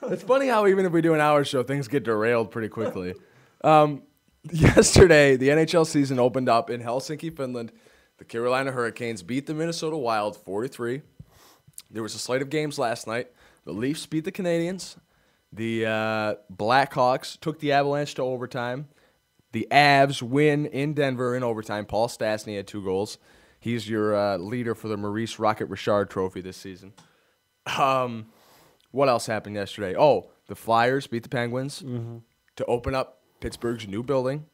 It's funny how even if we do an hour show, things get derailed pretty quickly. Yesterday, the NHL season opened up in Helsinki, Finland. The Carolina Hurricanes beat the Minnesota Wild 4-3. There was a slate of games last night. The Leafs beat the Canadiens. The Blackhawks took the Avalanche to overtime. The Avs win in Denver in overtime. Paul Stastny had 2 goals. He's your leader for the Maurice Rocket Richard Trophy this season. What else happened yesterday? Oh, the Flyers beat the Penguins to open up Pittsburgh's new building,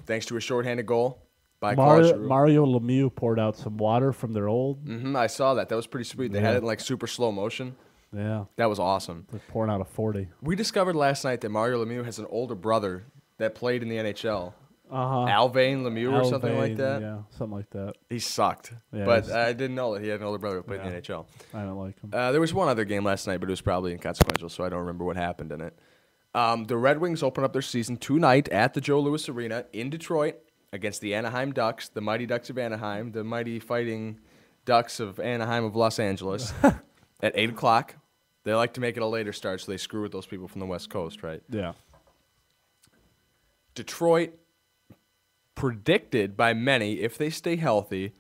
thanks to a shorthanded goal by Claude Giroux. Mario Lemieux poured out some water from their old. I saw that. That was pretty sweet. They had it in like super slow motion. Yeah, That was awesome. like pouring out a 40. We discovered last night that Mario Lemieux has an older brother that played in the NHL. Uh-huh. Alvain Lemieux or something like that. Yeah, something like that. He sucked. Yeah, but he's- I didn't know that he had an older brother who played in Yeah. the NHL. I don't like him. There was one other game last night, but it was probably inconsequential, so I don't remember what happened in it. The Red Wings open up their season tonight at the Joe Louis Arena in Detroit against the Anaheim Ducks, the Mighty Ducks of Anaheim, the Mighty Fighting Ducks of Anaheim of Los Angeles at 8 o'clock. They like to make it a later start, so they screw with those people from the West Coast, right? Yeah. Detroit predicted by many, if they stay healthy,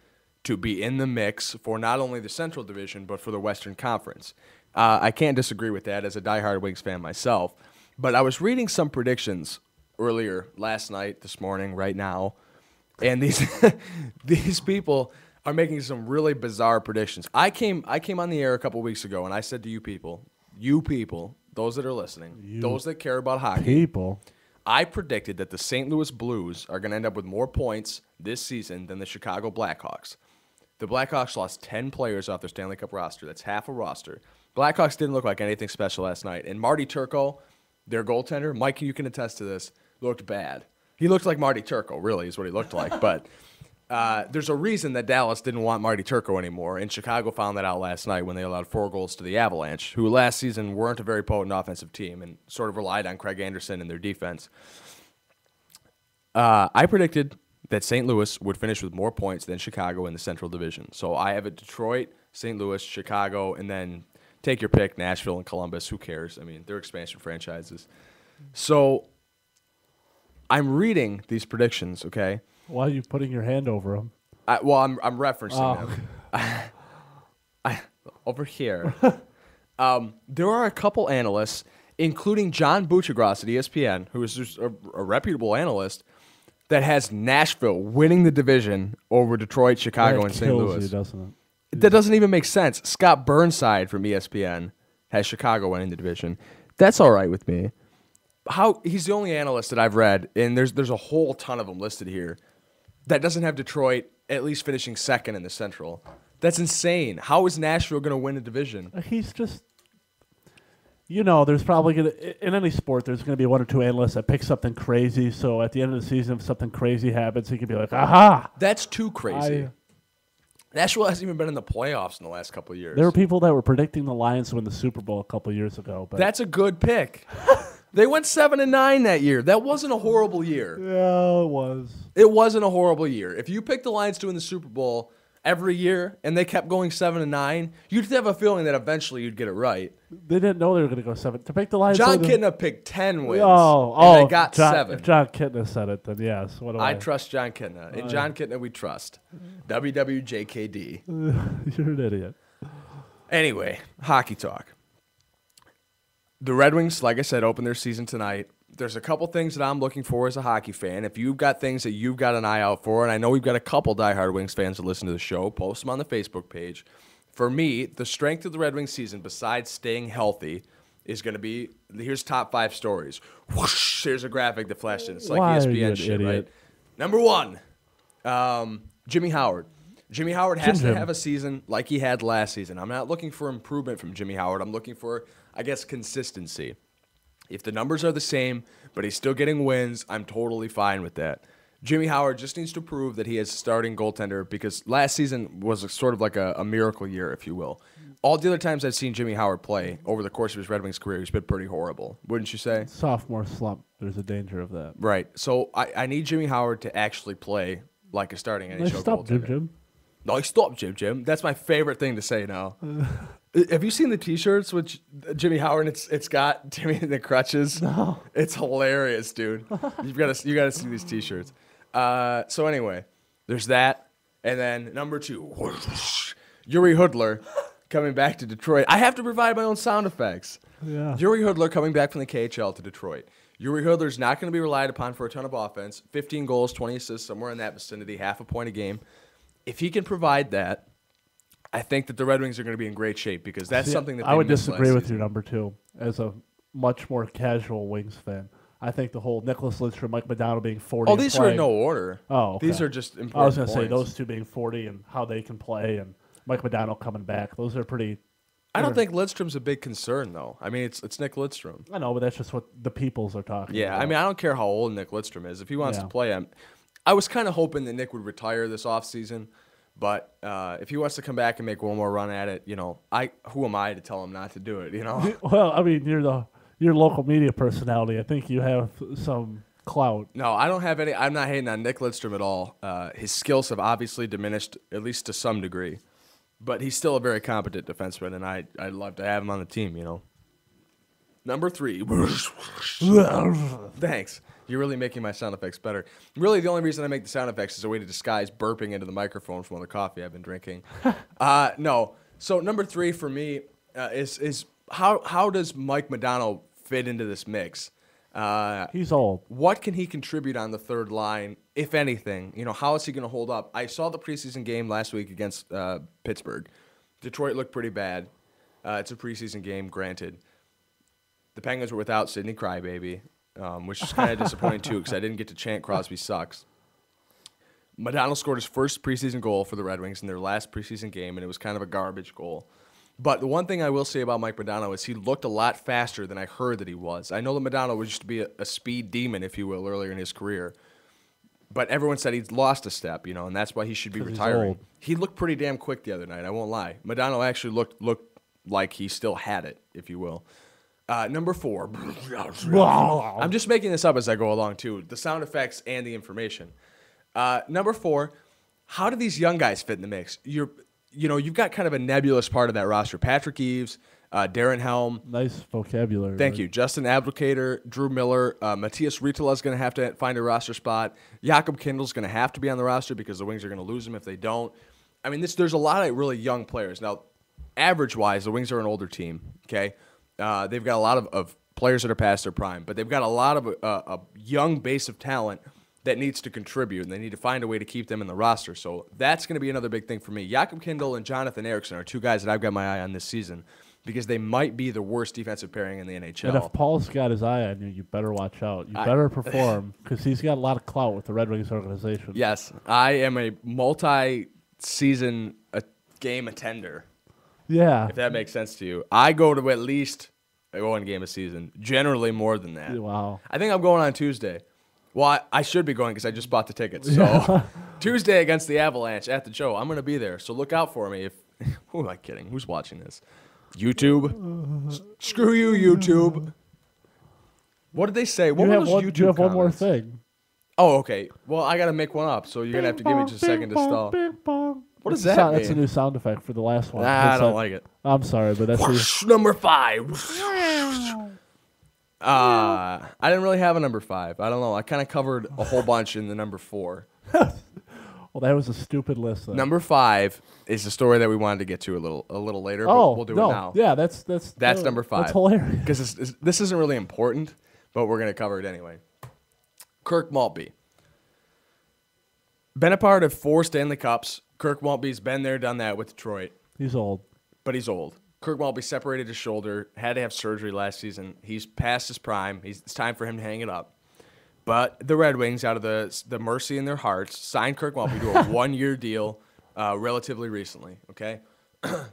to be in the mix for not only the Central Division, but for the Western Conference. I can't disagree with that as a diehard Wings fan myself. But I was reading some predictions earlier last night, this morning, right now, and these people are making some really bizarre predictions. I came on the air a couple weeks ago, and I said to you people, those that are listening, those that care about hockey, People. I predicted that the St. Louis Blues are going to end up with more points this season than the Chicago Blackhawks. The Blackhawks lost 10 players off their Stanley Cup roster. That's half a roster. Blackhawks didn't look like anything special last night. And Marty Turco, Their goaltender, Mike, you can attest to this, looked bad. He looked like Marty Turco, really, is what he looked like. But there's a reason that Dallas didn't want Marty Turco anymore, and Chicago found that out last night when they allowed 4 goals to the Avalanche, who last season weren't a very potent offensive team and sort of relied on Craig Anderson in their defense. I predicted that St. Louis would finish with more points than Chicago in the Central Division. So I have it Detroit, St. Louis, Chicago, and then take your pick, Nashville and Columbus. Who cares? I mean, they're expansion franchises. So I'm reading these predictions, okay? Why are you putting your hand over them? I'm referencing them. Over here. There are a couple analysts, including John Buchagras at ESPN, who is just a reputable analyst, that has Nashville winning the division over Detroit, Chicago, and St. Louis. You, doesn't it? That doesn't even make sense. Scott Burnside from ESPN has Chicago winning the division. That's all right with me. He's the only analyst that I've read, and there's a whole ton of them listed here, that doesn't have Detroit at least finishing second in the Central. That's insane. How is Nashville going to win a division? He's just, there's probably going to, in any sport, there's going to be 1 or 2 analysts that pick something crazy. So at the end of the season, if something crazy happens, he can be like, aha. That's too crazy. Nashville hasn't even been in the playoffs in the last couple of years. There were people that were predicting the Lions to win the Super Bowl a couple of years ago. But that's a good pick. They went 7-9 that year. That wasn't a horrible year. Yeah, it was. It wasn't a horrible year. If you picked the Lions to win the Super Bowl every year and they kept going 7-9, you'd have a feeling that eventually you'd get it right. They didn't know they were going to go 7. To pick the Lions. John Kitna picked 10 wins. And they got John, 7. If John Kitna said it, then yes. What do I trust John Kitna. In John Kitna, we trust. WWJKD. You're an idiot. Anyway, hockey talk. The Red Wings, like I said, open their season tonight. There's a couple things that I'm looking for as a hockey fan. If you've got things that you've got an eye out for, and I know we've got a couple diehard Wings fans that listen to the show, post them on the Facebook page. For me, the strength of the Red Wings season, besides staying healthy, is going to be, here's top 5 stories. Whoosh, here's a graphic that flashed in. It's like Why ESPN are you shit, an idiot? right? Number 1, Jimmy Howard. Jimmy Howard has to have a season like he had last season. I'm not looking for improvement from Jimmy Howard. I'm looking for, I guess, consistency. If the numbers are the same, but he's still getting wins, I'm totally fine with that. Jimmy Howard just needs to prove that he is a starting goaltender, because last season was sort of like a miracle year, if you will. All the other times I've seen Jimmy Howard play over the course of his Red Wings career, he's been pretty horrible. Wouldn't you say? Sophomore slump. There's a danger of that. Right. So I need Jimmy Howard to actually play like a starting NHL Stop, goaltender. Jim. No, stop, Jim. That's my favorite thing to say now. Have you seen the T-shirts with Jimmy Howard? It's got Jimmy in the crutches. No, it's hilarious, dude. you got to see these T-shirts. So anyway, there's that, and then number 2, Yuri Hoodler coming back to Detroit. I have to provide my own sound effects. Yeah. Yuri Hoodler coming back from the KHL to Detroit. Yuri Hoodler's not going to be relied upon for a ton of offense. 15 goals, 20 assists, somewhere in that vicinity, half a point a game. If he can provide that, I think that the Red Wings are going to be in great shape, because that's something that they I would missed disagree last with season. your number 2 as a much more casual Wings fan. I think the whole Nicholas Lidstrom, Mike Modano being 40. Oh, these are in no order. Oh, okay. These are just important I was going to say points. those 2 being 40 and how they can play, and Mike Modano coming back. Those are pretty. I don't think Lidstrom's a big concern, though. I mean, it's Nick Lidstrom. I know, but that's just what the peoples are talking about. Yeah, I mean, I don't care how old Nick Lidstrom is. If he wants to play, I was kind of hoping that Nick would retire this offseason. But if he wants to come back and make one more run at it, who am I to tell him not to do it? Well, I mean, you're local media personality. I think you have some clout. No, I don't have any. I'm not hating on Nick Lidstrom at all. His skills have obviously diminished, at least to some degree. But he's still a very competent defenseman, and I'd love to have him on the team. Number 3. Thanks. You're really making my sound effects better. Really, the only reason I make the sound effects is a way to disguise burping into the microphone from all the coffee I've been drinking. No. So number 3 for me is how does Mike Modano fit into this mix? He's old. What can he contribute on the third line, if anything? How is he going to hold up? I saw the preseason game last week against Pittsburgh. Detroit looked pretty bad. It's a preseason game, granted. The Penguins were without Sidney Crybaby, which is kind of disappointing, too, because I didn't get to chant Crosby sucks. Modano scored his first preseason goal for the Red Wings in their last preseason game, and it was kind of a garbage goal. But the one thing I will say about Mike Modano is he looked a lot faster than I heard that he was. I know that Modano used to be a speed demon, if you will, earlier in his career. But everyone said he's lost a step, and that's why he should be 'Cause he's retiring. old. He looked pretty damn quick the other night, I won't lie. Modano actually looked like he still had it, if you will. Number 4. I'm just making this up as I go along, too. The sound effects and the information. Number 4, how do these young guys fit in the mix? You've got kind of a nebulous part of that roster. Patrick Eves, Darren Helm. Nice vocabulary. Thank you. Justin Abdelkader, Drew Miller, Matthias Rietola is going to have to find a roster spot. Jakob Kindle's going to have to be on the roster because the Wings are going to lose him if they don't. I mean, there's a lot of really young players. Now, average-wise, the Wings are an older team, okay? They've got a lot of players that are past their prime, but they've got a lot of a young base of talent that needs to contribute, and they need to find a way to keep them in the roster. So that's going to be another big thing for me. Jakob Kindle and Jonathan Erickson are 2 guys that I've got my eye on this season because they might be the worst defensive pairing in the NHL. And if Paul's got his eye on you, you better watch out. You better perform because he's got a lot of clout with the Red Wings organization. Yes, I am a multi-season game attender, Yeah. if that makes sense to you. I go to at least one game a season, generally more than that. Wow. I think I'm going on Tuesday. Well, I should be going because I just bought the tickets. So Tuesday against the Avalanche at the Joe. I'm going to be there. So look out for me. Who am I kidding? Who's watching this? YouTube? Screw you, YouTube. What did they say? What were those YouTube you have one more comments? thing. Oh, okay. Well, I got to make one up. So you're going to have to give me just a second to stall. What does that mean? That's a new sound effect for the last one. Nah, I don't like it. I'm sorry, but that's Number 5. I didn't really have a number 5. I don't know. I kind of covered a whole bunch in the number 4. well, that was a stupid list. Then. Number 5 is the story that we wanted to get to a little later. Oh, but we'll do no. it now. Yeah, that's number 5. That's hilarious. Because this isn't really important, but we're going to cover it anyway. Kirk Maltby. Been a part of 4 Stanley Cups. Kirk Maltby's been there, done that with Detroit. He's old. But he's old. Kirk Maltby separated his shoulder, had to have surgery last season. He's past his prime. It's time for him to hang it up. But the Red Wings, out of the mercy in their hearts, signed Kirk Maltby to a 1-year deal relatively recently, okay?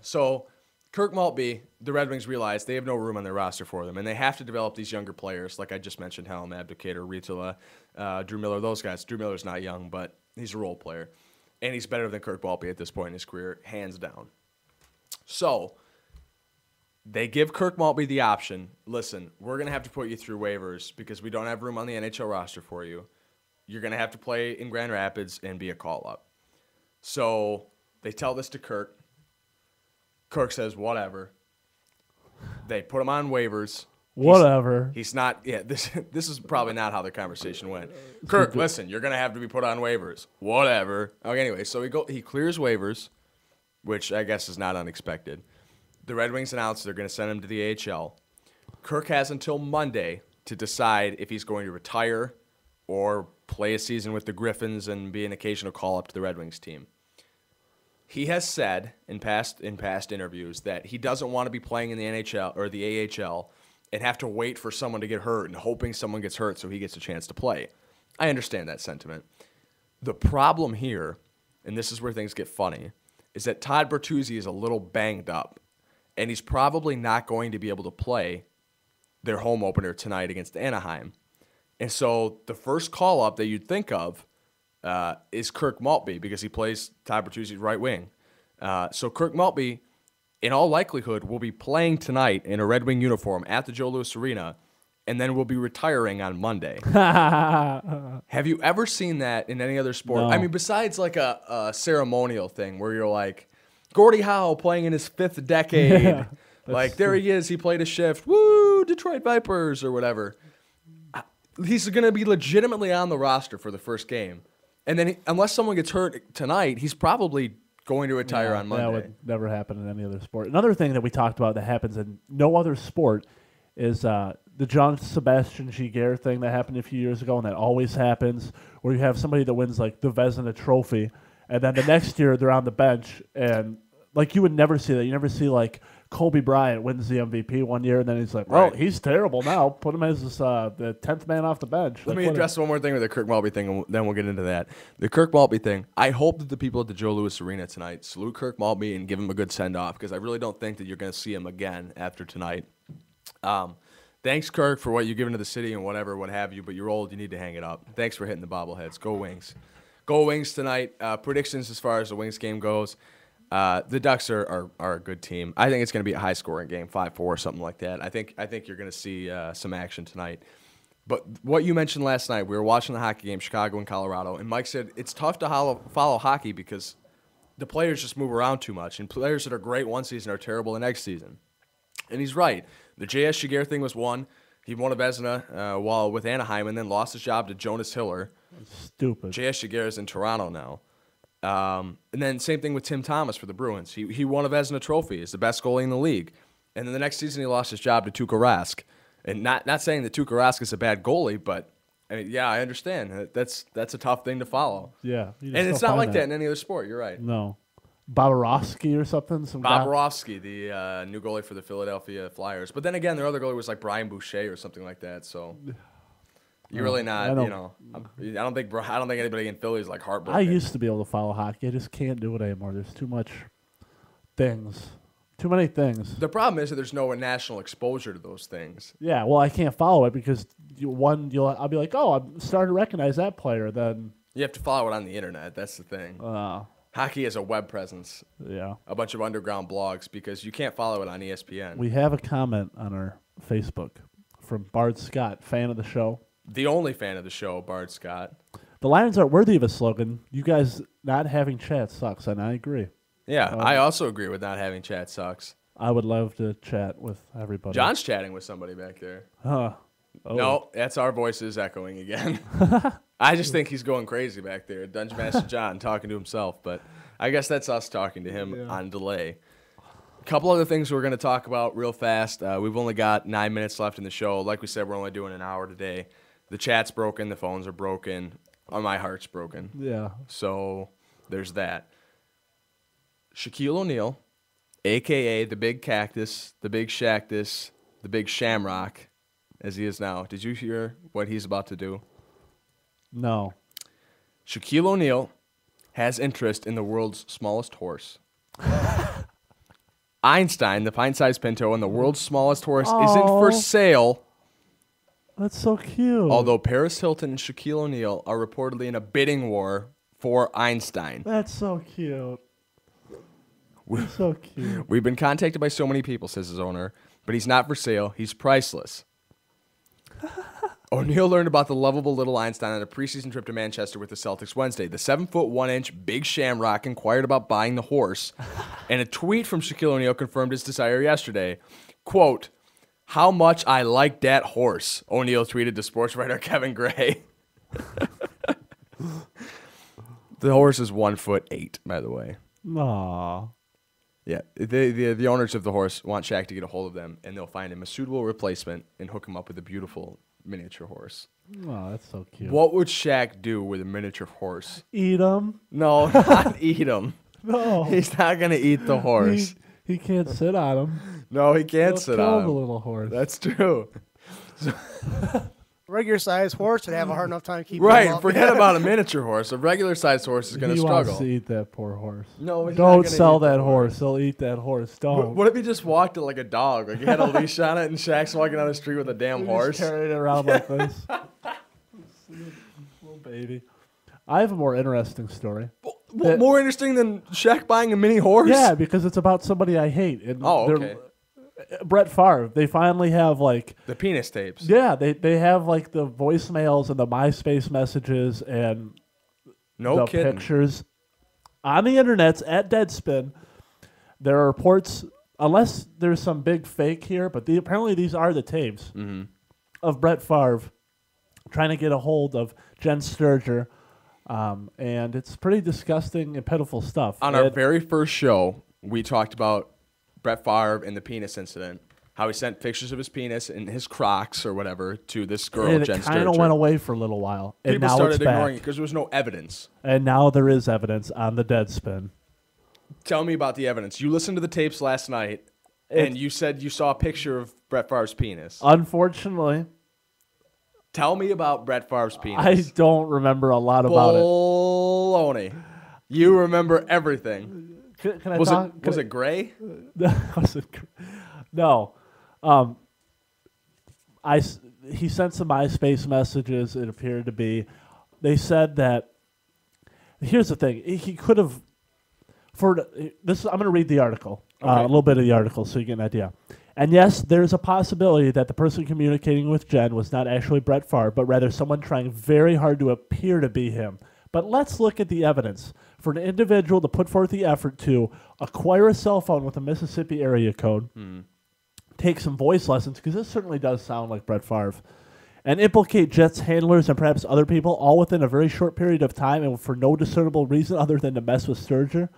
So Kirk Maltby, the Red Wings realize they have no room on their roster for them, and they have to develop these younger players, like I just mentioned, Helm, Abdelkader, Rietola, Drew Miller, those guys. Drew Miller's not young, but he's a role player. And he's better than Kirk Maltby at this point in his career, hands down. So they give Kirk Maltby the option, listen, we're going to have to put you through waivers because we don't have room on the NHL roster for you. You're going to have to play in Grand Rapids and be a call-up. So they tell this to Kirk. Kirk says, whatever. They put him on waivers. Whatever. He's not, yeah, this is probably not how the conversation went. Kirk, listen, you're going to have to be put on waivers. Whatever. Okay, anyway, so he clears waivers, which I guess is not unexpected. The Red Wings announced they're going to send him to the AHL. Kirk has until Monday to decide if he's going to retire or play a season with the Griffins and be an occasional call-up to the Red Wings team. He has said in past interviews that he doesn't want to be playing in the NHL or the AHL and have to wait for someone to get hurt and hoping someone gets hurt so he gets a chance to play. I understand that sentiment. The problem here, and this is where things get funny, is that Todd Bertuzzi is a little banged up, and he's probably not going to be able to play their home opener tonight against Anaheim. And so the first call-up that you'd think of is Kirk Maltby because he plays Todd Bertuzzi's right wing. So Kirk Maltby, in all likelihood, will be playing tonight in a Red Wing uniform at the Joe Louis Arena, and then will be retiring on Monday. Have you ever seen that in any other sport? No. I mean, besides like a ceremonial thing where you're like, Gordie Howe playing in his 5th decade. Yeah, like, there he is. He played a shift. Woo, Detroit Vipers or whatever. He's going to be legitimately on the roster for the first game. And then unless someone gets hurt tonight, he's probably going to retire on Monday. That would never happen in any other sport. Another thing that we talked about that happens in no other sport is the John Sebastian Giguère thing that happened a few years ago, and that always happens, where you have somebody that wins like the Vezina Trophy, and then the next year they're on the bench and like you would never see that. You never see like Kobe Bryant wins the MVP one year, and then he's like, well, Right. he's terrible now. Put him as the 10th man off the bench. Let me address one more thing with the Kirk Maltby thing, and then we'll get into that. The Kirk Maltby thing, I hope that the people at the Joe Louis Arena tonight salute Kirk Maltby and give him a good send-off, because I really don't think that you're going to see him again after tonight. Thanks, Kirk, for what you've given to the city and whatever, what have you, but you're old. You need to hang it up. Thanks for hitting the bobbleheads. Go Wings. Go Wings tonight. Predictions as far as the Wings game goes. The Ducks are a good team. I think it's going to be a high-scoring game, 5-4 or something like that. I think you're going to see some action tonight. But what you mentioned last night, we were watching the hockey game, Chicago and Colorado, and Mike said it's tough to follow hockey because the players just move around too much, and players that are great one season are terrible the next season. And he's right. The J.S. Shiger thing was one. He won a Vezina while with Anaheim and then lost his job to Jonas Hiller. Stupid. J.S. Shiger is in Toronto now. And then same thing with Tim Thomas for the Bruins. He won a Vezina trophy. He's the best goalie in the league. And then the next season he lost his job to Tuukka Rask. And not saying that Tuukka Rask is a bad goalie, but I mean, yeah, I understand. That's a tough thing to follow. Yeah. And it's not like that in any other sport. You're right. No. Bobrovsky or something. Bobrovsky, the new goalie for the Philadelphia Flyers. But then again, their other goalie was like Brian Boucher or something like that. So you're really not, I don't think anybody in Philly is like heartbroken. I used to be able to follow hockey. I just can't do it anymore. There's too much things. Too many things. The problem is that there's no national exposure to those things. Yeah, well, I can't follow it because I'll be like, oh, I'm starting to recognize that player. Then You have to follow it on the internet. That's the thing. Hockey has a web presence. Yeah. A bunch of underground blogs because you can't follow it on ESPN. We have a comment on our Facebook from Bard Scott, fan of the show. The only fan of the show, Bard Scott. The Lions aren't worthy of a slogan. You guys not having chat sucks, and I agree. Yeah, I also agree with not having chat sucks. I would love to chat with everybody. John's chatting with somebody back there. Oh. No, that's our voices echoing again. I just think he's going crazy back there. Dungeon Master John talking to himself, but I guess that's us talking to him on delay. A couple other things we're going to talk about real fast. We've only got 9 minutes left in the show. Like we said, we're only doing an hour today. The chat's broken. The phones are broken. My heart's broken. Yeah. So there's that. Shaquille O'Neal, a.k.a. the Big Cactus, the Big Shactus, the Big Shamrock, as he is now. Did you hear what he's about to do? No. Shaquille O'Neal has interest in the world's smallest horse. Einstein, the pint-sized pinto, and the world's smallest horse isn't for sale. That's so cute. Although Paris Hilton and Shaquille O'Neal are reportedly in a bidding war for Einstein. That's so cute. That's so cute. We've been contacted by so many people, says his owner, but he's not for sale. He's priceless. O'Neal learned about the lovable little Einstein on a preseason trip to Manchester with the Celtics Wednesday. The 7'1" Big Shamrock inquired about buying the horse, and a tweet from Shaquille O'Neal confirmed his desire yesterday. Quote, "How much I like that horse," O'Neal tweeted to sports writer Kevin Gray. The horse is 1'8", by the way. Aw. Yeah, the owners of the horse want Shaq to get a hold of them, and they'll find him a suitable replacement and hook him up with a beautiful miniature horse. Oh, that's so cute. What would Shaq do with a miniature horse? Eat him? No, not eat him. No. He's not going to eat the horse. He can't sit on him. No, he can't He'll sit kill on the him. little horse. That's true. Regular sized horse would have a hard enough time keeping him Right, up. forget about a miniature horse. A regular-sized horse is going to He struggle. wants to eat that poor horse. No, he's not Don't gonna sell eat the that horse. He'll eat that horse. Don't. What if he just walked it like a dog? Like he had a leash on it, and Shaq's walking down the street with a damn He's horse? carrying it around like this. Little baby. I have a more interesting story. More interesting than Shaq buying a mini horse? Yeah, because it's about somebody I hate. And Oh, they're- okay. Brett Favre. They finally have like The penis tapes. yeah, they have like the voicemails and the MySpace messages and No the kidding. pictures on the internet at Deadspin. There are reports, unless there's some big fake here, but apparently these are the tapes of Brett Favre trying to get a hold of Jen Sturger, and it's pretty disgusting and pitiful stuff. On our very first show, we talked about Brett Favre and the penis incident. How he sent pictures of his penis and his Crocs or whatever to this girl, and Jen it kind of Sturger. went away for a little while, and People now started it's ignoring it back. because there was no evidence. And now there is evidence on the Deadspin. Tell me about the evidence. You listened to the tapes last night, and you said you saw a picture of Brett Favre's penis. Unfortunately, Tell me about Brett Favre's penis. I don't remember a lot about it. Baloney. You remember everything. Can I talk? Was it gray? No. He sent some MySpace messages. It appeared to be. They said that. Here's the thing. He could have. I'm going to read the article. Okay. A little bit of the article so you get an idea. And yes, there's a possibility that the person communicating with Jen was not actually Brett Favre, but rather someone trying very hard to appear to be him. But let's look at the evidence. For an individual to put forth the effort to acquire a cell phone with a Mississippi area code, take some voice lessons, because this certainly does sound like Brett Favre, and implicate Jets handlers and perhaps other people all within a very short period of time and for no discernible reason other than to mess with Sturger,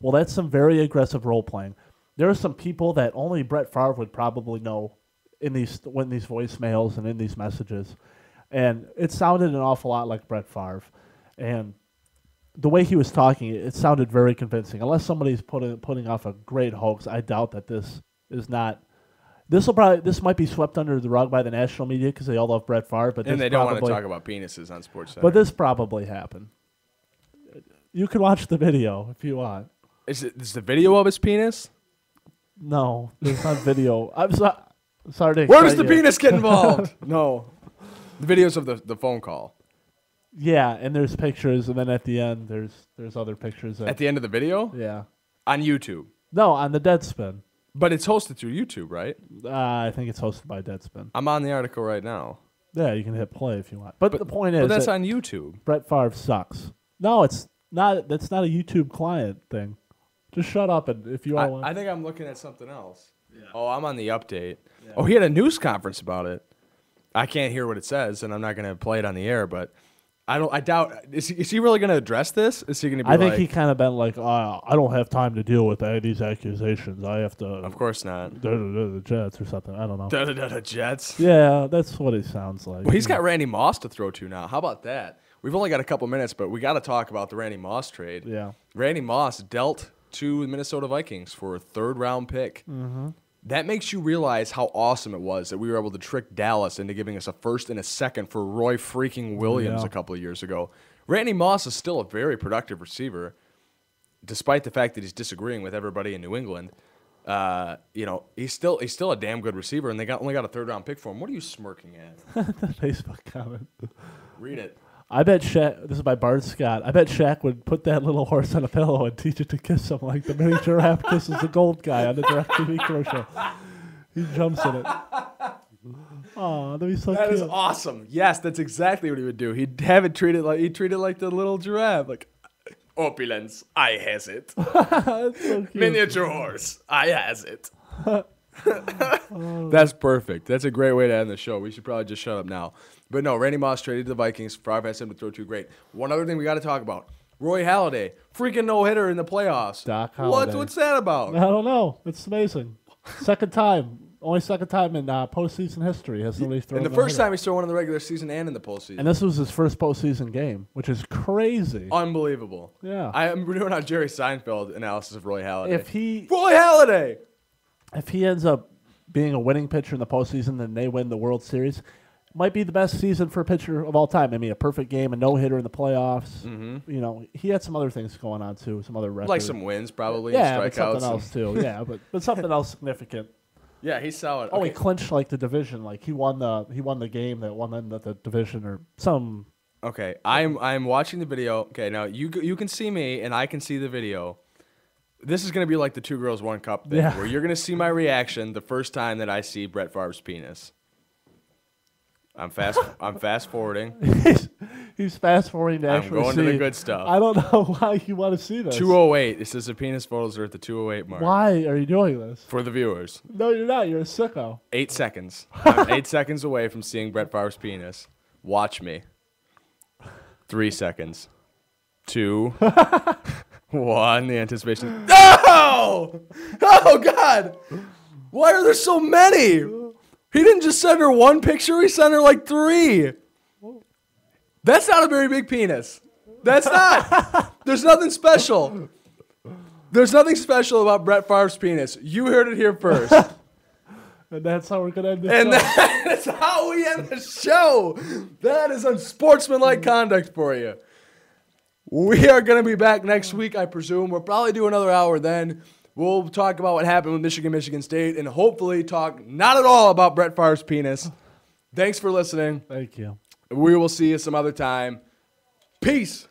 well, that's some very aggressive role-playing. There are some people that only Brett Favre would probably know in these voicemails and in these messages. And it sounded an awful lot like Brett Favre. And the way he was talking, it sounded very convincing. Unless somebody's putting off a great hoax, I doubt that this is not. This might be swept under the rug by the national media because they all love Brett Favre. But And they don't want to talk about penises on Sports Center. But this probably happened. You can watch the video if you want. Is the video of his penis? No, there's not video. I'm sorry to Where does the excite you. penis get involved? No. The videos of the phone call. Yeah, and there's pictures, and then at the end, there's other pictures. At the end of the video? Yeah. On YouTube. No, on the Deadspin. But it's hosted through YouTube, right? I think it's hosted by Deadspin. I'm on the article right now. Yeah, you can hit play if you want. But the point is, But that's that on YouTube. Brett Favre sucks. No, it's not. That's not a YouTube client thing. Just shut up, and if you all want. I think I'm looking at something else. Yeah. Oh, I'm on the update. Yeah. Oh, he had a news conference about it. I can't hear what it says, and I'm not going to play it on the air. But I doubt. Is he really going to address this? Is he going to be? I think he kind of been like, I don't have time to deal with these accusations. I have to. Of course not. The Jets or something. I don't know. The Jets. Yeah, that's what he sounds like. Well, he's got Randy Moss to throw to now. How about that? We've only got a couple minutes, but we got to talk about the Randy Moss trade. Yeah. Randy Moss dealt to the Minnesota Vikings for a third-round pick. Mm-hmm. That makes you realize how awesome it was that we were able to trick Dallas into giving us a first and a second for Roy freaking Williams a couple of years ago. Randy Moss is still a very productive receiver, despite the fact that he's disagreeing with everybody in New England. He's still a damn good receiver, and they only got a third-round pick for him. What are you smirking at? The Facebook comment. Read it. I bet Shaq, this is by Bart Scott, I bet Shaq would put that little horse on a pillow and teach it to kiss him like the mini giraffe kisses the gold guy on the DirecTV commercial. He jumps in it. Oh, that'd be so cute. That is awesome. Yes, that's exactly what he would do. He'd have it treated like the little giraffe. Like, opulence, I has it. That's so cute. Miniature horse, I has it. That's perfect. That's a great way to end the show. We should probably just shut up now. But no, Randy Moss traded to the Vikings. Favre has him to throw to. Great. One other thing we got to talk about. Roy Halladay. Freaking no-hitter in the playoffs. Doc Halladay. What's that about? I don't know. It's amazing. Second time. Only second time in postseason history has somebody thrown And the first time he's thrown one in the regular season and in the postseason. And this was his first postseason game, which is crazy. Unbelievable. Yeah. I'm doing our Jerry Seinfeld analysis of Roy Halladay. Roy Halladay! If he ends up being a winning pitcher in the postseason and they win the World Series, might be the best season for a pitcher of all time. I mean, a perfect game, a no-hitter in the playoffs. Mm-hmm. You know, he had some other things going on, too, some other records. Like some wins, probably, yeah, and strikeouts. something else, too. Yeah, but something else significant. Yeah, he's solid. Oh, okay. He clinched, like, the division. Like, he won the game that won the division or some. Okay, I'm watching the video. Okay, now you can see me, and I can see the video. This is going to be like the Two Girls, One Cup thing, where you're going to see my reaction the first time that I see Brett Favre's penis. I'm fast forwarding. He's fast forwarding to actually I'm going to the good stuff. I don't know why you want to see this. 208. It says the penis photos are at the 208 mark. Why are you doing this? For the viewers. No, you're not. You're a sicko. 8 seconds. I'm 8 seconds away from seeing Brett Favre's penis. Watch me. 3 seconds. 2. 1. The anticipation. No! Oh, God! Why are there so many? He didn't just send her one picture. He sent her like 3. That's not a very big penis. That's not. There's nothing special. There's nothing special about Brett Favre's penis. You heard it here first. And that's how we're going to end this And show. that's how we end the show. That is unsportsmanlike conduct for you. We are going to be back next week, I presume. We'll probably do another hour then. We'll talk about what happened with Michigan State, and hopefully talk not at all about Brett Favre's penis. Thanks for listening. Thank you. We will see you some other time. Peace.